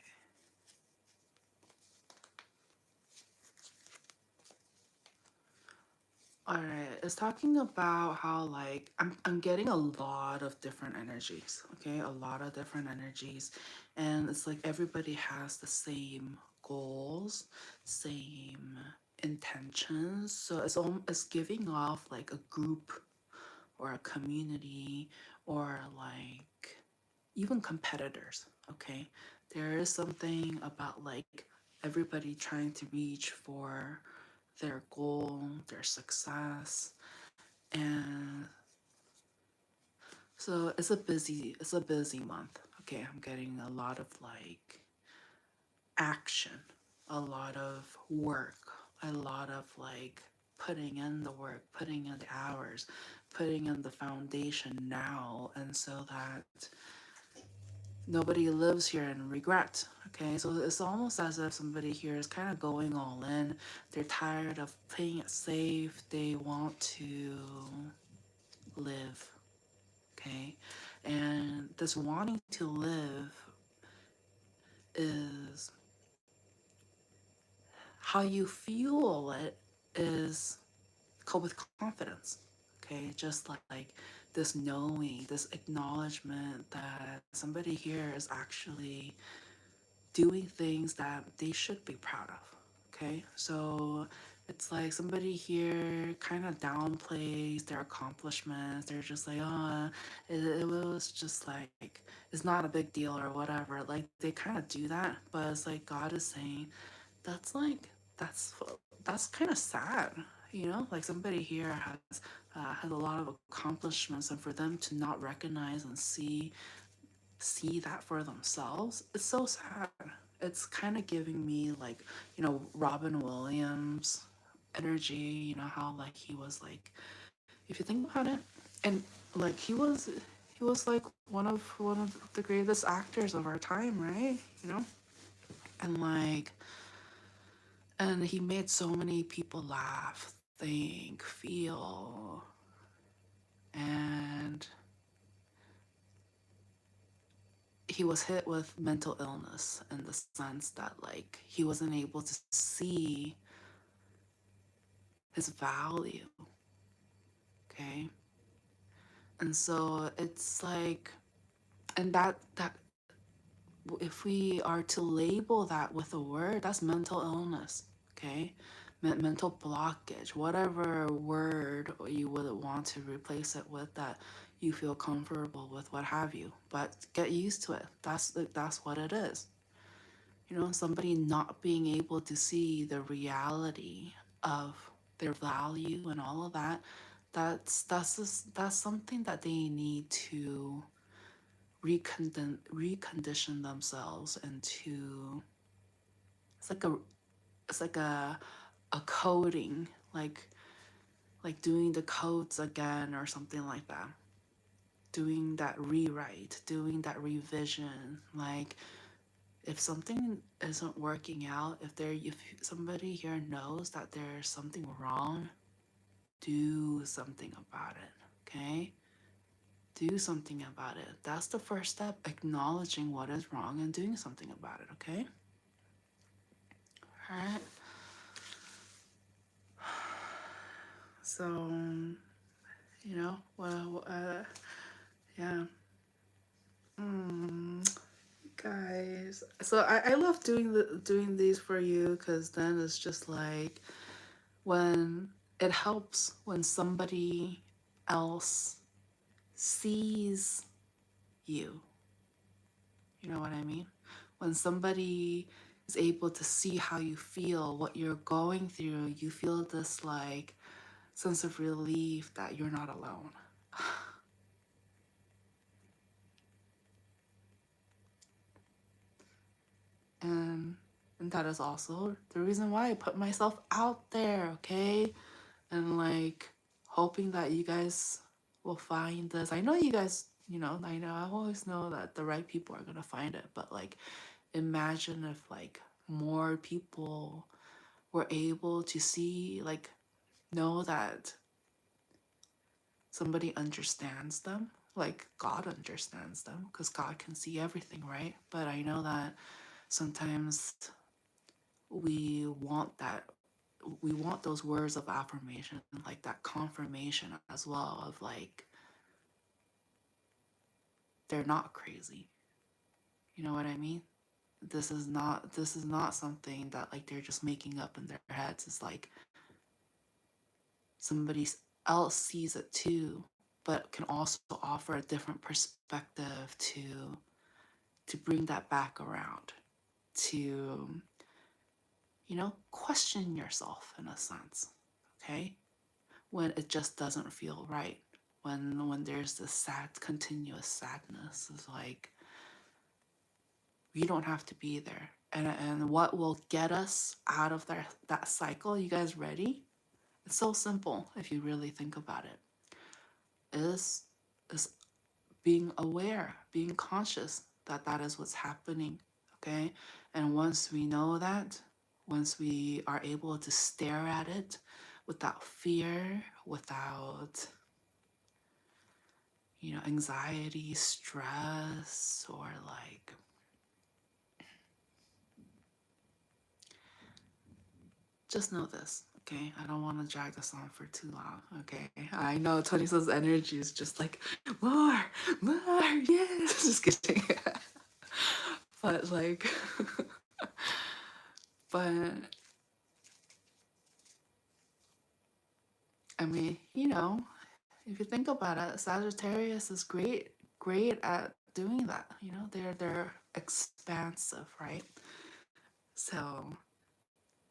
All right, it's talking about how like I'm getting a lot of different energies, okay? A lot of different energies, and it's like everybody has the same goals, same intentions. So it's giving off like a group or a community or like even competitors, okay? There is something about like everybody trying to reach for their goal, their success. And so it's a busy month. Okay, I'm getting a lot of like action, a lot of work, a lot of like putting in the work, putting in the hours, putting in the foundation now, and so that nobody lives here in regret. Okay, so it's almost as if somebody here is kind of going all in. They're tired of playing it safe. They want to live. Okay, and this wanting to live is how you fuel it is with confidence. Okay, just like this knowing, this acknowledgement that somebody here is actually doing things that they should be proud of. Okay, so it's like somebody here kind of downplays their accomplishments. They're just like, oh, it was just like, it's not a big deal or whatever. Like they kind of do that, but it's like God is saying, that's like, that's that's kind of sad. You know, like somebody here has a lot of accomplishments, and for them to not recognize and see that for themselves, it's so sad. It's kind of giving me like, you know, Robin Williams energy, you know, how like he was like, if you think about it, and like he was like one of the greatest actors of our time, right? You know? And like, and he made so many people laugh, think, feel, and he was hit with mental illness in the sense that like he wasn't able to see his value. Okay, and so it's like, and that if we are to label that with a word, that's mental illness. Okay, mental blockage, whatever word you would want to replace it with that you feel comfortable with, what have you, but get used to it. That's what it is. You know, somebody not being able to see the reality of their value and all of that, that's something that they need to recondition themselves into, it's like a coding, like doing the codes again or something like that, doing that rewrite, doing that revision. Like if something isn't working out, if somebody here knows that there's something wrong, do something about it. Okay, do something about it. That's the first step, acknowledging what is wrong and doing something about it. Okay, all right. So well, yeah. Guys, so I love doing these for you, because then it's just like, when it helps when somebody else sees you. You know what I mean? When somebody is able to see how you feel, what you're going through, you feel this like sense of relief that you're not alone. And that is also the reason why I put myself out there, okay? And like hoping that you guys will find this. I know you guys, I always know that the right people are gonna find it, but like imagine if like more people were able to see, like, know that somebody understands them, like God understands them, because God can see everything, right? But I know that sometimes we want those words of affirmation, like that confirmation as well, of like they're not crazy. You know what I mean? This is not something that like they're just making up in their heads. It's like somebody else sees it too, but can also offer a different perspective to bring that back around, to question yourself in a sense, okay? When it just doesn't feel right, when there's this sad continuous sadness, is like, you don't have to be there. And what will get us out of that cycle, you guys ready? It's so simple if you really think about it. Is being aware, being conscious that that is what's happening, okay? And once we know that, once we are able to stare at it without fear, without anxiety, stress, or like, just know this, okay? I don't want to drag this on for too long, okay? I know Tony's energy is just like, more, yes, just kidding. But like, but I mean, if you think about it, Sagittarius is great at doing that. They're expansive, right? So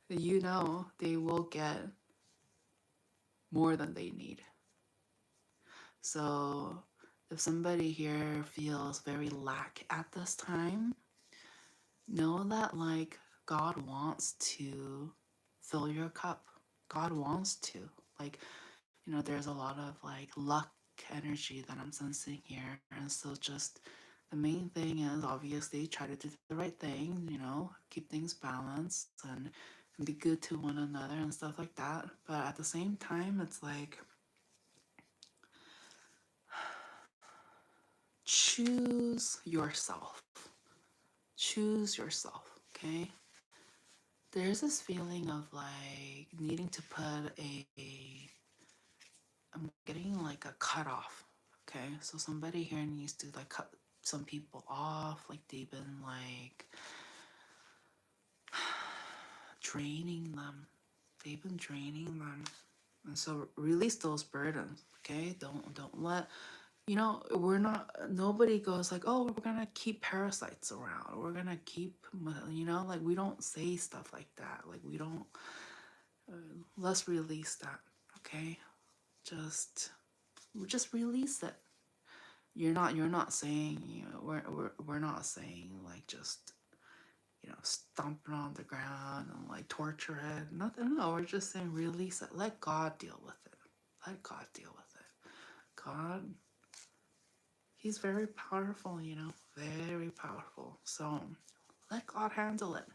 they will get more than they need. So if somebody here feels very lack at this time, know that like God wants to fill your cup. God wants to. Like, there's a lot of like luck energy that I'm sensing here. And so just the main thing is obviously try to do the right thing, keep things balanced and be good to one another and stuff like that. But at the same time, it's like, choose yourself. Choose yourself, okay? There's this feeling of like needing to put I'm getting like a cutoff, okay? So somebody here needs to like cut some people off, like they've been like draining them. They've been draining them. And so release those burdens, okay? Don't let, nobody goes like, oh, we're gonna keep parasites around. We're gonna keep, like we don't say stuff like that. Like we don't, let's release that, okay? Just release it. you're not saying, we're not saying like just, stomping on the ground and like torture it. Nothing. No, we're just saying release it. Let God deal with it. Let God deal with it. God, He's very powerful, very powerful. So let God handle it.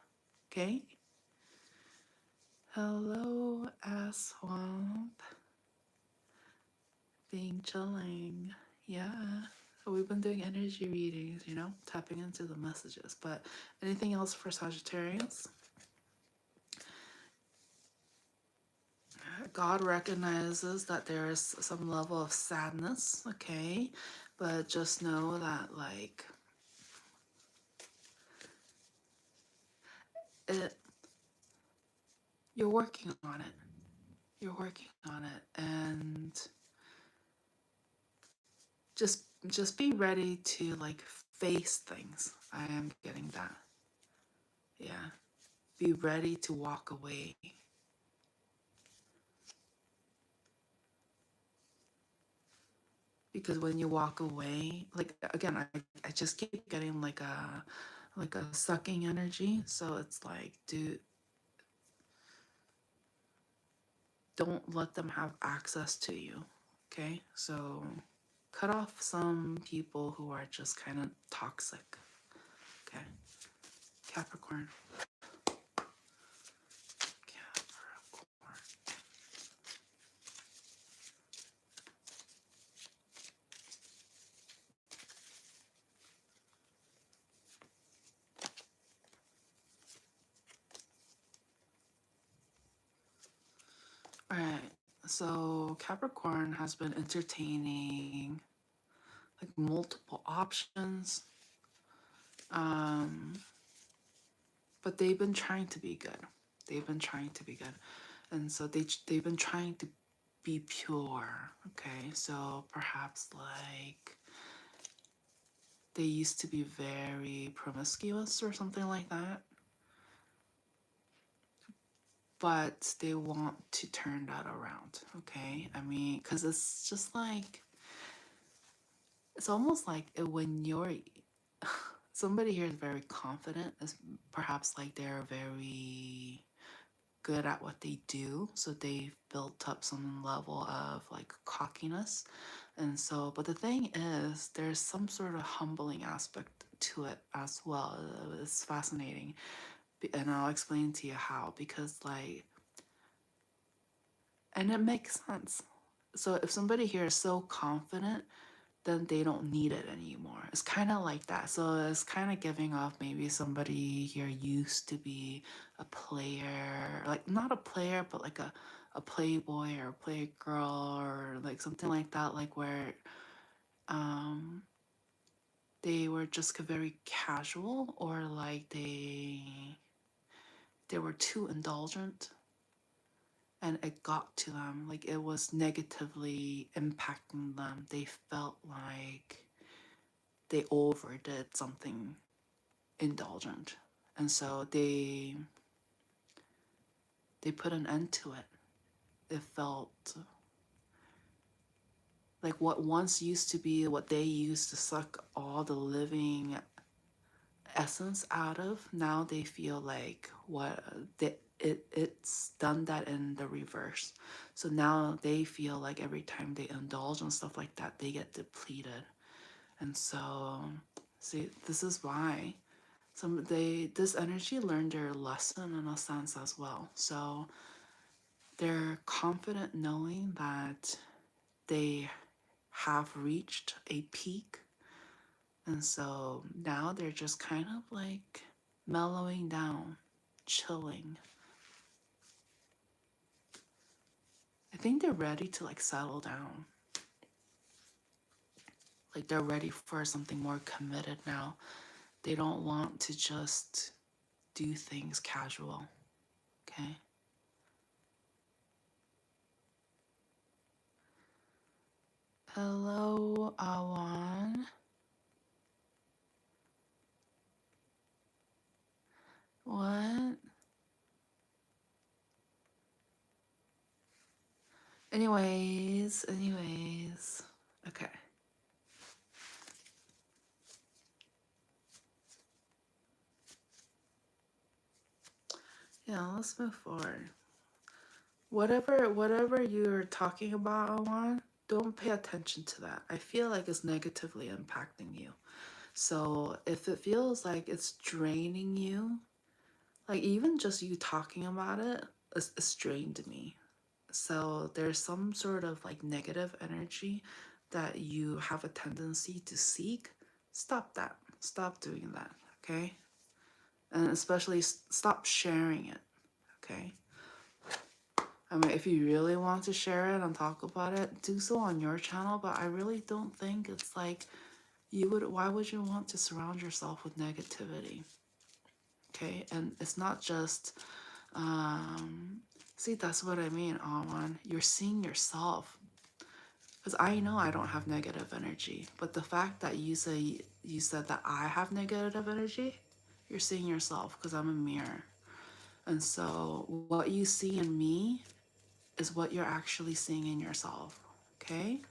Okay? Hello, Swamp. Being chilling. Yeah. We've been doing energy readings, tapping into the messages. But anything else for Sagittarius? God recognizes that there is some level of sadness, okay? But just know that, like, it, you're working on it. You're working on it. And just be ready to, like, face things. I am getting that. Yeah. Be ready to walk away. Because when you walk away, like, again, I just keep getting like a sucking energy. So it's like, don't let them have access to you. Okay? So cut off some people who are just kind of toxic. Okay? Capricorn. Capricorn. All right. So Capricorn has been entertaining like multiple options. But they've been trying to be good. They've been trying to be good. And so they've been trying to be pure. Okay? So perhaps like they used to be very promiscuous or something like that. But they want to turn that around. Okay? I mean, because it's just like, it's almost like when you're somebody here is very confident, is perhaps like they're very good at what they do, so they've built up some level of like cockiness. And so, but the thing is, there's some sort of humbling aspect to it as well. It's fascinating, and I'll explain to you how. Because like, and it makes sense. So if somebody here is so confident, then they don't need it anymore. It's kind of like that. So it's kind of giving off maybe somebody here used to be a player, like not a player, but like a playboy or a playgirl or like something like that, like where they were just very casual, or like they were too indulgent and it got to them, like it was negatively impacting them. They felt like they overdid something indulgent, and so they put an end to it. It felt like what once used to be what they used to suck all the living essence out of, now they feel like it's done that in the reverse. So now they feel like every time they indulge and stuff like that, they get depleted. And so, see, this is why this energy learned their lesson in a sense as well. So they're confident knowing that they have reached a peak. And so now they're just kind of like mellowing down, chilling. I think they're ready to like settle down. Like they're ready for something more committed now. They don't want to just do things casual. Okay? Hello, Awan. What? Anyways. Okay. Yeah, let's move forward. Whatever you're talking about, Awan, don't pay attention to that. I feel like it's negatively impacting you. So if it feels like it's draining you, like even just you talking about it is drained me. So there's some sort of like negative energy that you have a tendency to seek. Stop that. Stop doing that. Okay. And especially stop sharing it. Okay. I mean, if you really want to share it and talk about it, do so on your channel. But I really don't think it's like you would. Why would you want to surround yourself with negativity? Okay. And it's not just, see, that's what I mean, Awan. You're seeing yourself. Because I know I don't have negative energy, but the fact that you said that I have negative energy, you're seeing yourself because I'm a mirror. And so what you see in me is what you're actually seeing in yourself. Okay?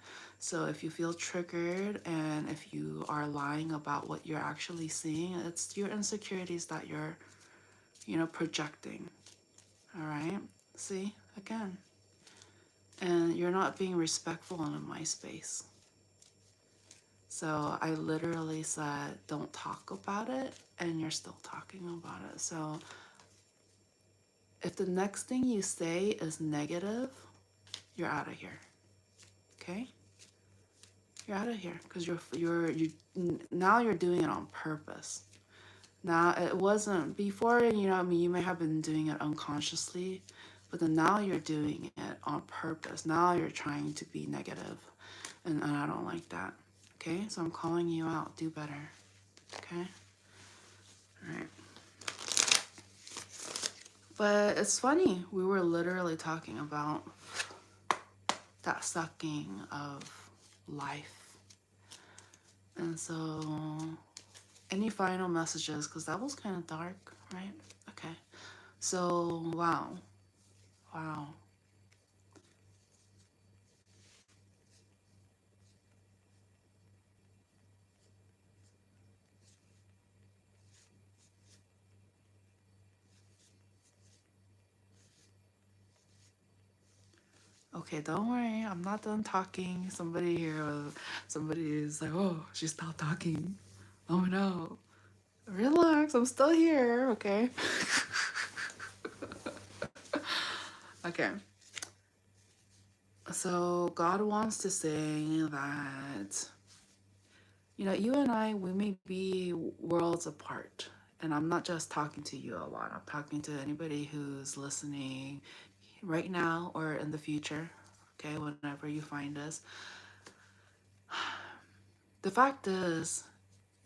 So if you feel triggered and if you are lying about what you're actually seeing, it's your insecurities that you're, projecting. All right? See? Again. And you're not being respectful in my space. So I literally said, don't talk about it, and you're still talking about it. So if the next thing you say is negative, you're out of here. Okay? You're out of here because now you're doing it on purpose. Now it wasn't before, I mean, you may have been doing it unconsciously, but then now you're doing it on purpose. Now you're trying to be negative, and I don't like that. Okay? So I'm calling you out. Do better. Okay? All right. But it's funny, we were literally talking about that sucking of life. And so, any final messages? Because that was kind of dark, right? Okay. So, wow. Wow. Okay, don't worry. I'm not done talking. Somebody is like, oh, she stopped talking. Oh no. Relax, I'm still here, okay? Okay. So God wants to say that, you and I, we may be worlds apart. And I'm not just talking to you a lot. I'm talking to anybody who's listening right now or in the future, okay, whenever you find us. The fact is,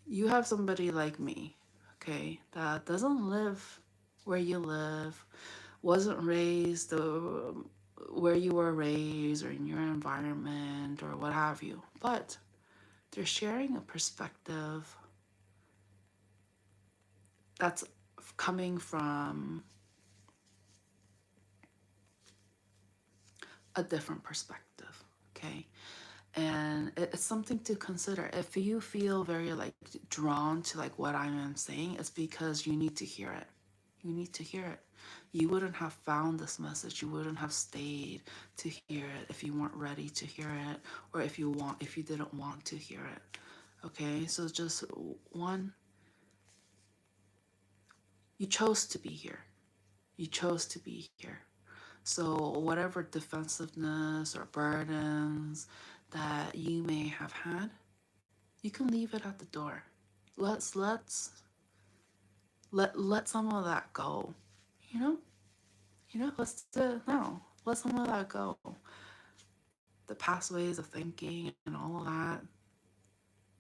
you have somebody like me, okay, that doesn't live where you live, wasn't raised where you were raised or in your environment or what have you, but they're sharing a perspective that's coming from a different perspective, okay? And it's something to consider. If you feel very like drawn to like what I am saying, it's because you need to hear it. You need to hear it. You wouldn't have found this message. You wouldn't have stayed to hear it if you weren't ready to hear it, or if you didn't want to hear it. Okay? So just one, you chose to be here. You chose to be here. So whatever defensiveness or burdens that you may have had, you can leave it at the door. Let some of that go. You know? Let's no. Let some of that go. The past ways of thinking and all of that,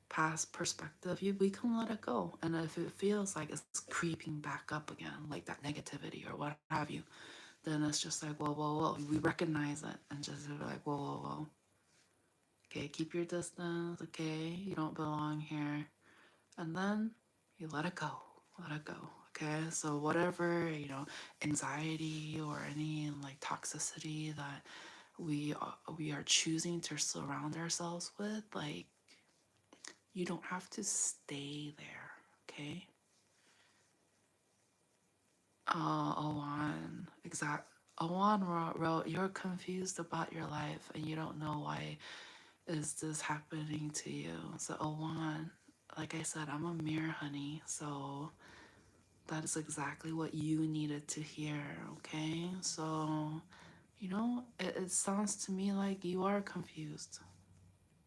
past perspective, we can let it go. And if it feels like it's creeping back up again, like that negativity or what have you, then it's just like, whoa, whoa, whoa. We recognize it and just be like, whoa, whoa, whoa. Okay, keep your distance. Okay, you don't belong here. And then you let it go. Let it go. Okay, so whatever, anxiety or any like toxicity that we are choosing to surround ourselves with, like, you don't have to stay there. Okay. Owan, exact. Owan wrote, "You're confused about your life and you don't know why is this happening to you." So Owan, like I said, I'm a mirror, honey. So that is exactly what you needed to hear. Okay, so it sounds to me like you are confused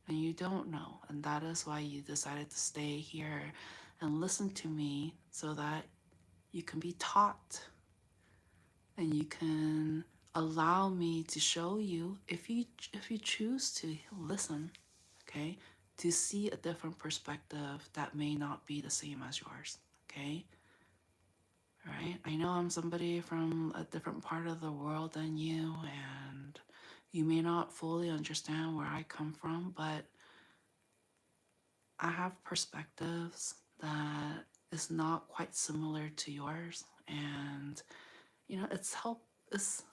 and you don't know, and that is why you decided to stay here and listen to me so that you can be taught and you can allow me to show you, if you choose to listen, okay, to see a different perspective that may not be the same as yours. Okay, right? I know I'm somebody from a different part of the world than you, and you may not fully understand where I come from, but I have perspectives that is not quite similar to yours, and it's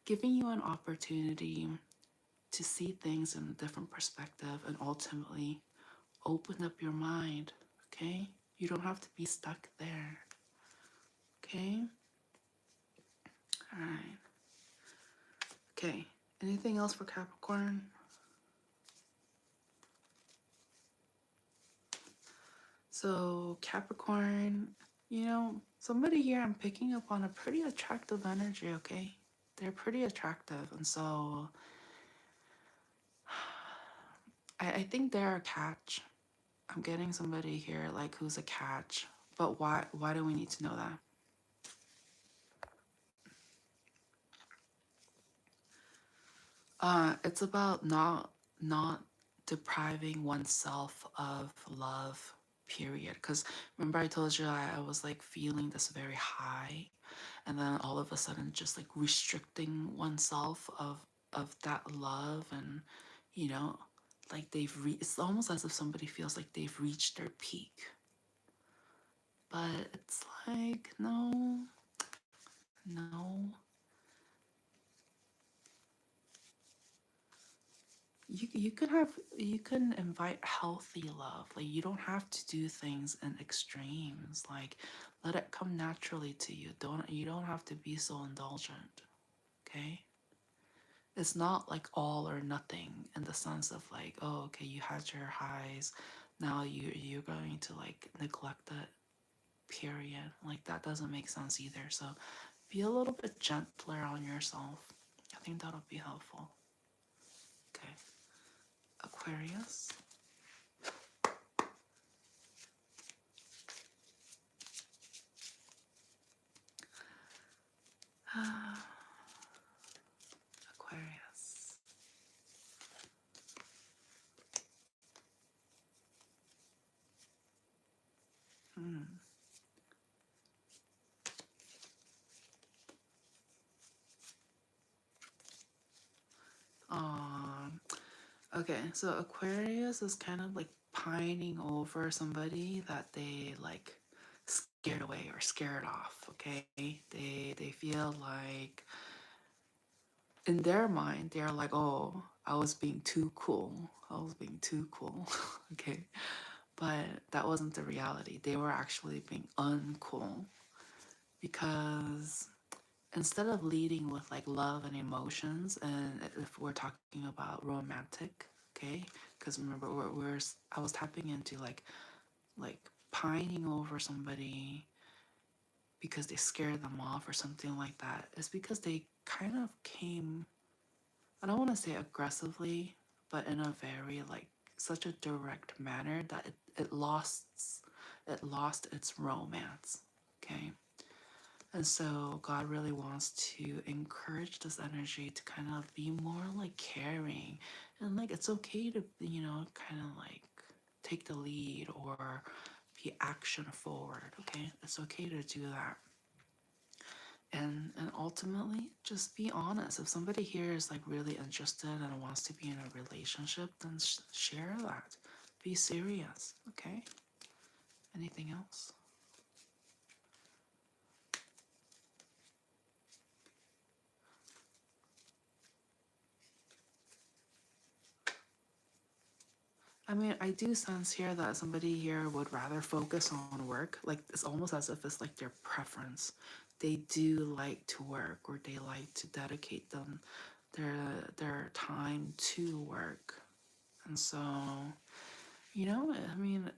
giving you an opportunity to see things in a different perspective and ultimately open up your mind. Okay, you don't have to be stuck there. Okay, all right. Okay, anything else for Capricorn? So Capricorn, somebody here, I'm picking up on a pretty attractive energy. Okay, they're pretty attractive, and so I think they're a catch. I'm getting somebody here like who's a catch, but why do we need to know that? It's about not depriving oneself of love, period. Because remember I told you I was like feeling this very high, and then all of a sudden just like restricting oneself of that love, and you know, like it's almost as if somebody feels like they've reached their peak. But it's like no, you can invite healthy love. Like you don't have to do things in extremes. Like let it come naturally to you. You don't have to be so indulgent. Okay, it's not like all or nothing in the sense of like, oh, okay, you had your highs, now you're going to like neglect it, period. Like that doesn't make sense either. So be a little bit gentler on yourself. I think that'll be helpful. Okay, Aquarius. Aquarius. Hmm. Okay, so Aquarius is kind of like pining over somebody that they like scared away or scared off. Okay, they feel like in their mind they're like, oh, I was being too cool. I was being too cool. Okay, but that wasn't the reality. They were actually being uncool because instead of leading with like love and emotions, and if we're talking about romantic, okay, because remember I was tapping into like pining over somebody because they scared them off or something like that, is because they kind of came, I don't want to say aggressively, but in a very like such a direct manner that it lost its romance. Okay, and so God really wants to encourage this energy to kind of be more like caring, and like it's okay to, kind of like take the lead or be action forward. Okay, it's okay to do that. And ultimately just be honest. If somebody here is like really interested and wants to be in a relationship, then share that. Be serious. Okay, anything else? I mean, I do sense here that somebody here would rather focus on work. Like it's almost as if it's like their preference they do like to work, or they like to dedicate their time to work. And so, you know, I mean,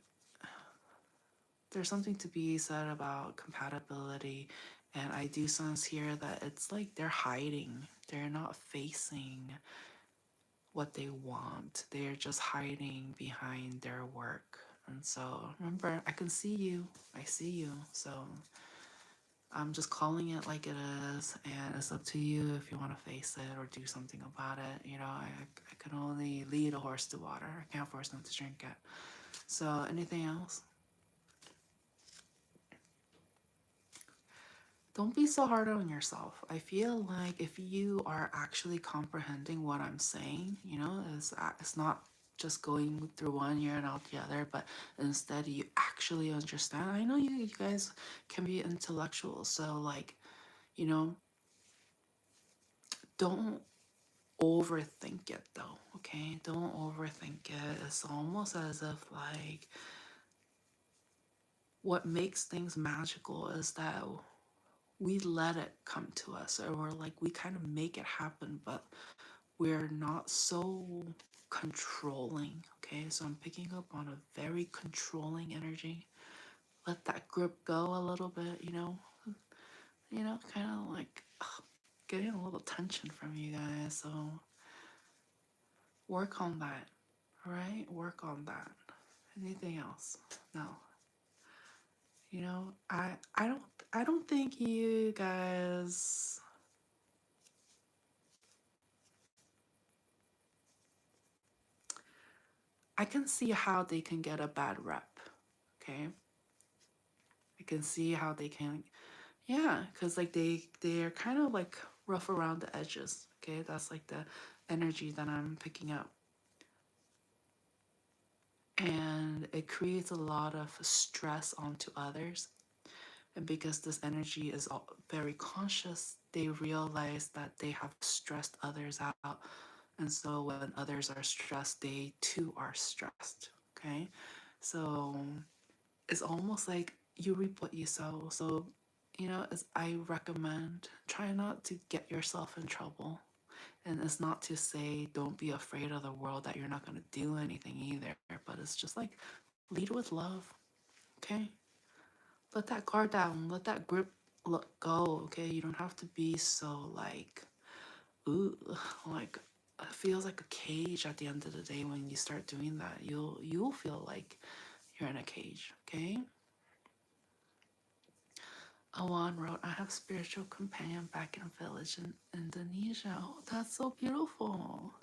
there's something to be said about compatibility. And I do sense here that it's like they're hiding. They're not facing what they want. They're just hiding behind their work. And so remember, I can see you. I see you. So I'm just calling it like it is, and it's up to you if you want to face it or do something about it. You know, I can only lead a horse to water. I can't force them to drink it. So anything else? Don't be so hard on yourself. I feel like if you are actually comprehending what I'm saying, you know, it's not just going through one ear and out the other, but instead you actually understand. I know you guys can be intellectual, so like, you know, don't overthink it though, okay? Don't overthink it. It's almost as if like what makes things magical is that we let it come to us, or we're like we kind of make it happen, but we're not so controlling. Okay, so I'm picking up on a very controlling energy. Let that grip go a little bit, you know, kind of like getting a little tension from you guys. So work on that. All right, work on that. Anything else? No. You know, I don't think you guys, I can see how they can get a bad rep, okay? I can see how they can, yeah, because like they're kind of like rough around the edges, okay? That's like the energy that I'm picking up. And it creates a lot of stress onto others. And because this energy is very conscious, they realize that they have stressed others out. And so when others are stressed, they too are stressed, okay? So it's almost like you reap what you sow. So, you know, as I recommend, try not to get yourself in trouble. And it's not to say don't be afraid of the world, that you're not going to do anything either, but it's just like lead with love, okay? Let that guard down, let that grip go, okay? You don't have to be so like, ooh, like it feels like a cage at the end of the day. When you start doing that, you'll feel like you're in a cage, okay? Awan wrote, I have spiritual companion back in village in Indonesia. Oh, that's so beautiful.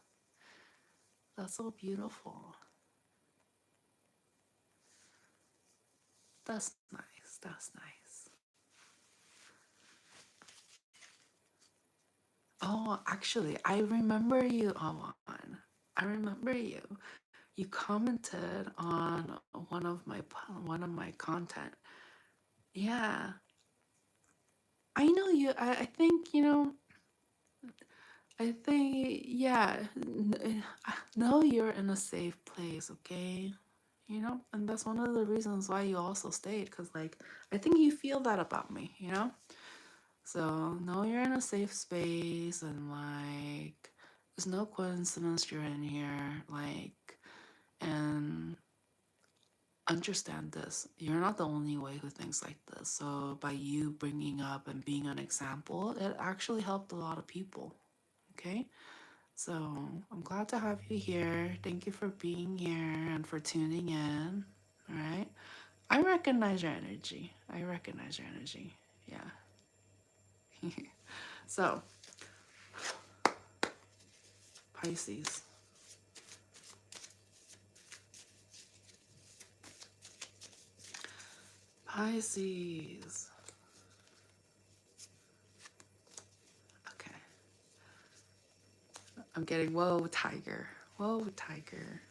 That's so beautiful. That's nice. That's nice. Oh, actually, I remember you, Awan. I remember you. You commented on one of my content. Yeah, I know you. I think you know. I think yeah. Know you're in a safe place, okay? You know, and that's one of the reasons why you also stayed, because like I think you feel that about me, you know. So know you're in a safe space, and like there's no coincidence you're in here, like, and understand this. You're not the only way who thinks like this. So by you bringing up and being an example, it actually helped a lot of people. Okay? So I'm glad to have you here. Thank you for being here and for tuning in. All right? I recognize your energy. I recognize your energy. Yeah. So, Pisces. Pisces. Okay. I'm getting, whoa, tiger. Whoa, tiger.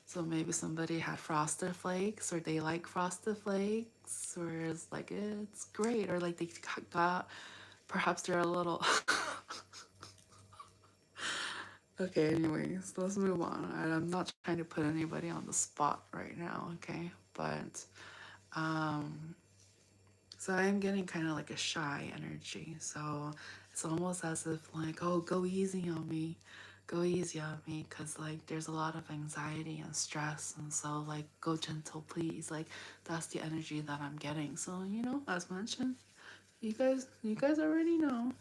So maybe somebody had frosted flakes, or they like frosted flakes, or it's like it's great, or like they got, perhaps they're a little. Okay, anyways, let's move on. I'm not trying to put anybody on the spot right now, okay? But So I'm getting kind of like a shy energy. So it's almost as if like, oh, go easy on me. Go easy on me, because like there's a lot of anxiety and stress, and so like go gentle please. Like that's the energy that I'm getting. So, you know, as mentioned, you guys already know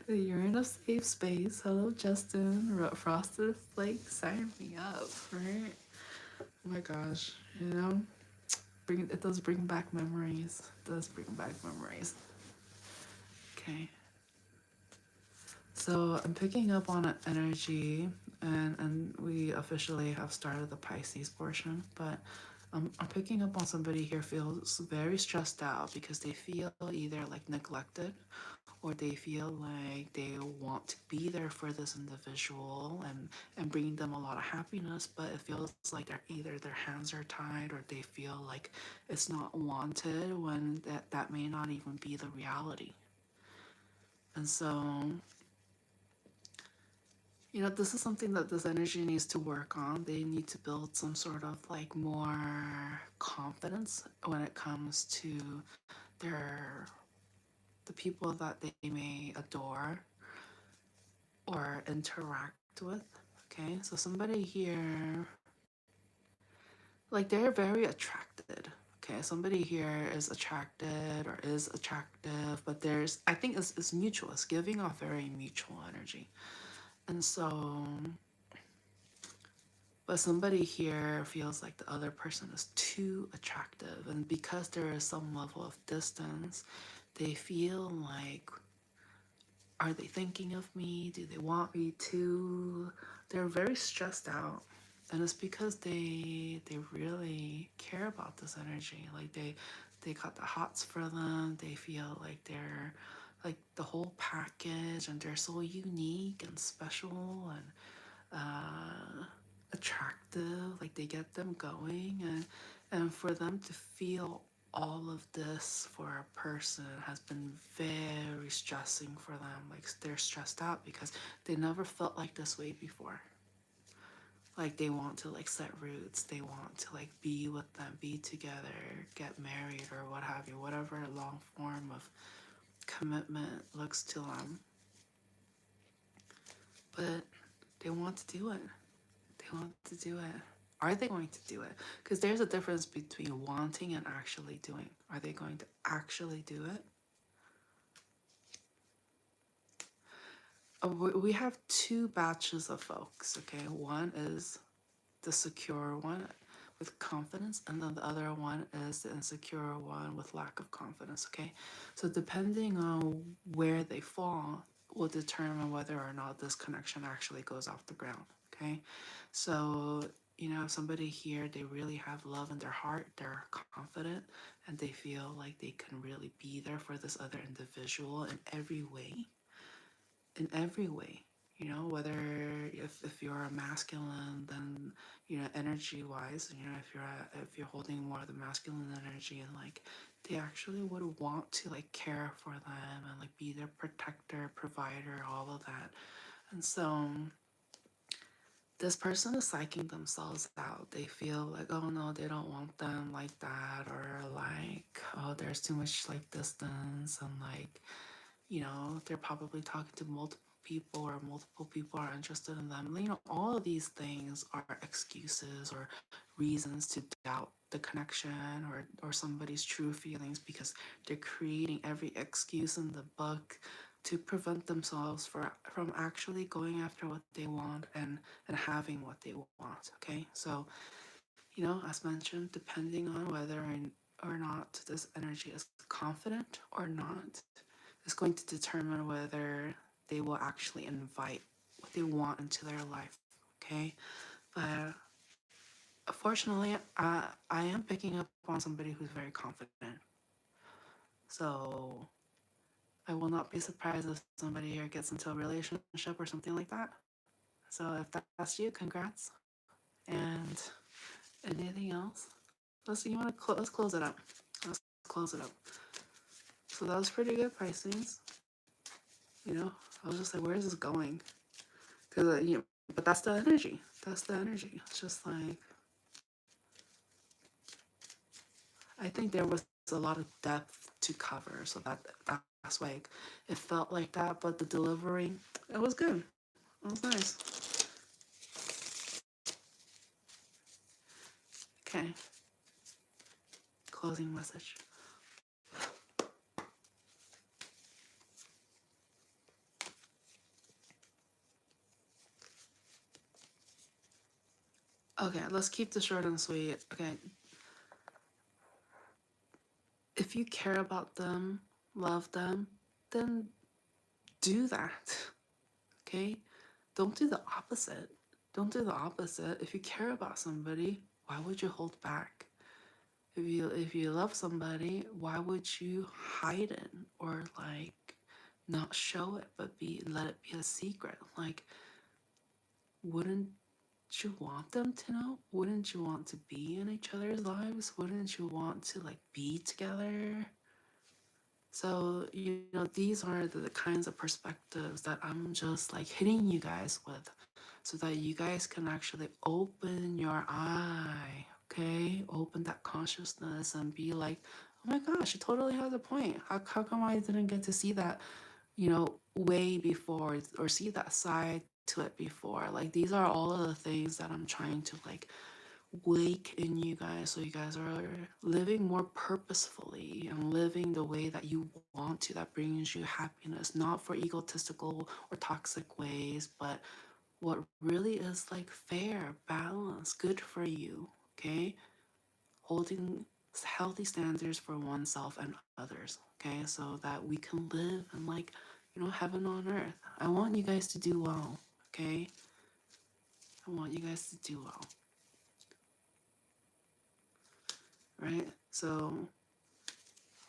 that you're in a safe space. Hello Justin. Frosted Flake, sign me up, right? Oh my gosh, you know, it does bring back memories. It does bring back memories. Okay. So I'm picking up on an energy, and we officially have started the Pisces portion, but I'm picking up on somebody here feels very stressed out because they feel either like neglected, or they feel like they want to be there for this individual and bringing them a lot of happiness, but it feels like they're either their hands are tied, or they feel like it's not wanted when that may not even be the reality. And so, you know, this is something that this energy needs to work on. They need to build some sort of like more confidence when it comes to the people that they may adore or interact with. Okay, so somebody here, like they're very attracted. Okay, somebody here is attracted or is attractive, but I think it's mutual. It's giving off very mutual energy. And so, but somebody here feels like the other person is too attractive. And because there is some level of distance, they feel like, are they thinking of me? Do they want me to? They're very stressed out. And it's because they really care about this energy. Like they got the hots for them. They feel like they're like the whole package, and they're so unique and special and attractive. Like they get them going, and for them to feel all of this for a person has been very stressing for them. Like they're stressed out because they never felt like this way before. Like they want to like set roots, they want to like be with them, be together, get married or what have you, whatever long form of commitment looks to them. But they want to do it. They want to do it. Are they going to do it? Because there's a difference between wanting and actually doing. Are they going to actually do it? We have two batches of folks, okay? One is the secure one with confidence, and then the other one is the insecure one with lack of confidence, okay? So depending on where they fall will determine whether or not this connection actually goes off the ground, okay? So, you know, somebody here, they really have love in their heart, they're confident, and they feel like they can really be there for this other individual in every way. In every way, you know, whether if you're a masculine, then, you know, energy wise, you know, if you're holding more of the masculine energy, and like they actually would want to like care for them and like be their protector, provider, all of that. And so this person is psyching themselves out. They feel like, oh no, they don't want them like that, or like, oh, there's too much like distance, and like, you know, they're probably talking to multiple people, or multiple people are interested in them. You know, all of these things are excuses or reasons to doubt the connection, or somebody's true feelings, because they're creating every excuse in the book to prevent themselves from actually going after what they want and having what they want. Okay, so, you know, as mentioned, depending on whether or not this energy is confident or not, is going to determine whether they will actually invite what they want into their life. Okay, but fortunately, I am picking up on somebody who's very confident. So I will not be surprised if somebody here gets into a relationship or something like that. So if that's you, congrats. And anything else? Let's close it up. Let's close it up. So that was pretty good, Pisces. You know, I was just like, where is this going? Because, you know, but that's the energy. That's the energy. It's just like, I think there was a lot of depth to cover, so that's why it felt like that. But the delivery, it was good. It was nice. Okay. Closing message. Okay, let's keep this short and sweet. Okay. If you care about them, love them, then do that. Okay? Don't do the opposite. Don't do the opposite. If you care about somebody, why would you hold back? If you love somebody, why would you hide it or like not show it but let it be a secret? Like, wouldn't you want them to know? Wouldn't you want to be in each other's lives? Wouldn't you want to like be together? So, these are the kinds of perspectives that I'm just like hitting you guys with so that you guys can actually open your eye, okay? Open that consciousness and be like, oh my gosh, it totally has a point. How come I didn't get to see that, way before or see that side to it before? Like, these are all of the things that I'm trying to like wake in you guys so you guys are living more purposefully and living the way that you want to, that brings you happiness, not for egotistical or toxic ways, but what really is like fair, balance, good for you, okay? Holding healthy standards for oneself and others, okay? So that we can live in like, heaven on earth. I want you guys to do well, okay? I want you guys to do well. Right? So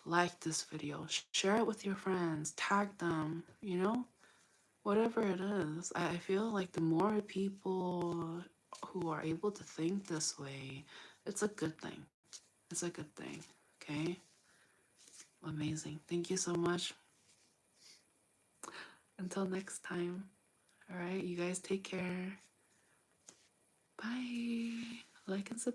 like this video, share it with your friends, tag them, whatever it is. I feel like the more people who are able to think this way, it's a good thing. It's a good thing. Okay? Amazing. Thank you so much. Until next time. All right, you guys take care. Bye. Like and subscribe.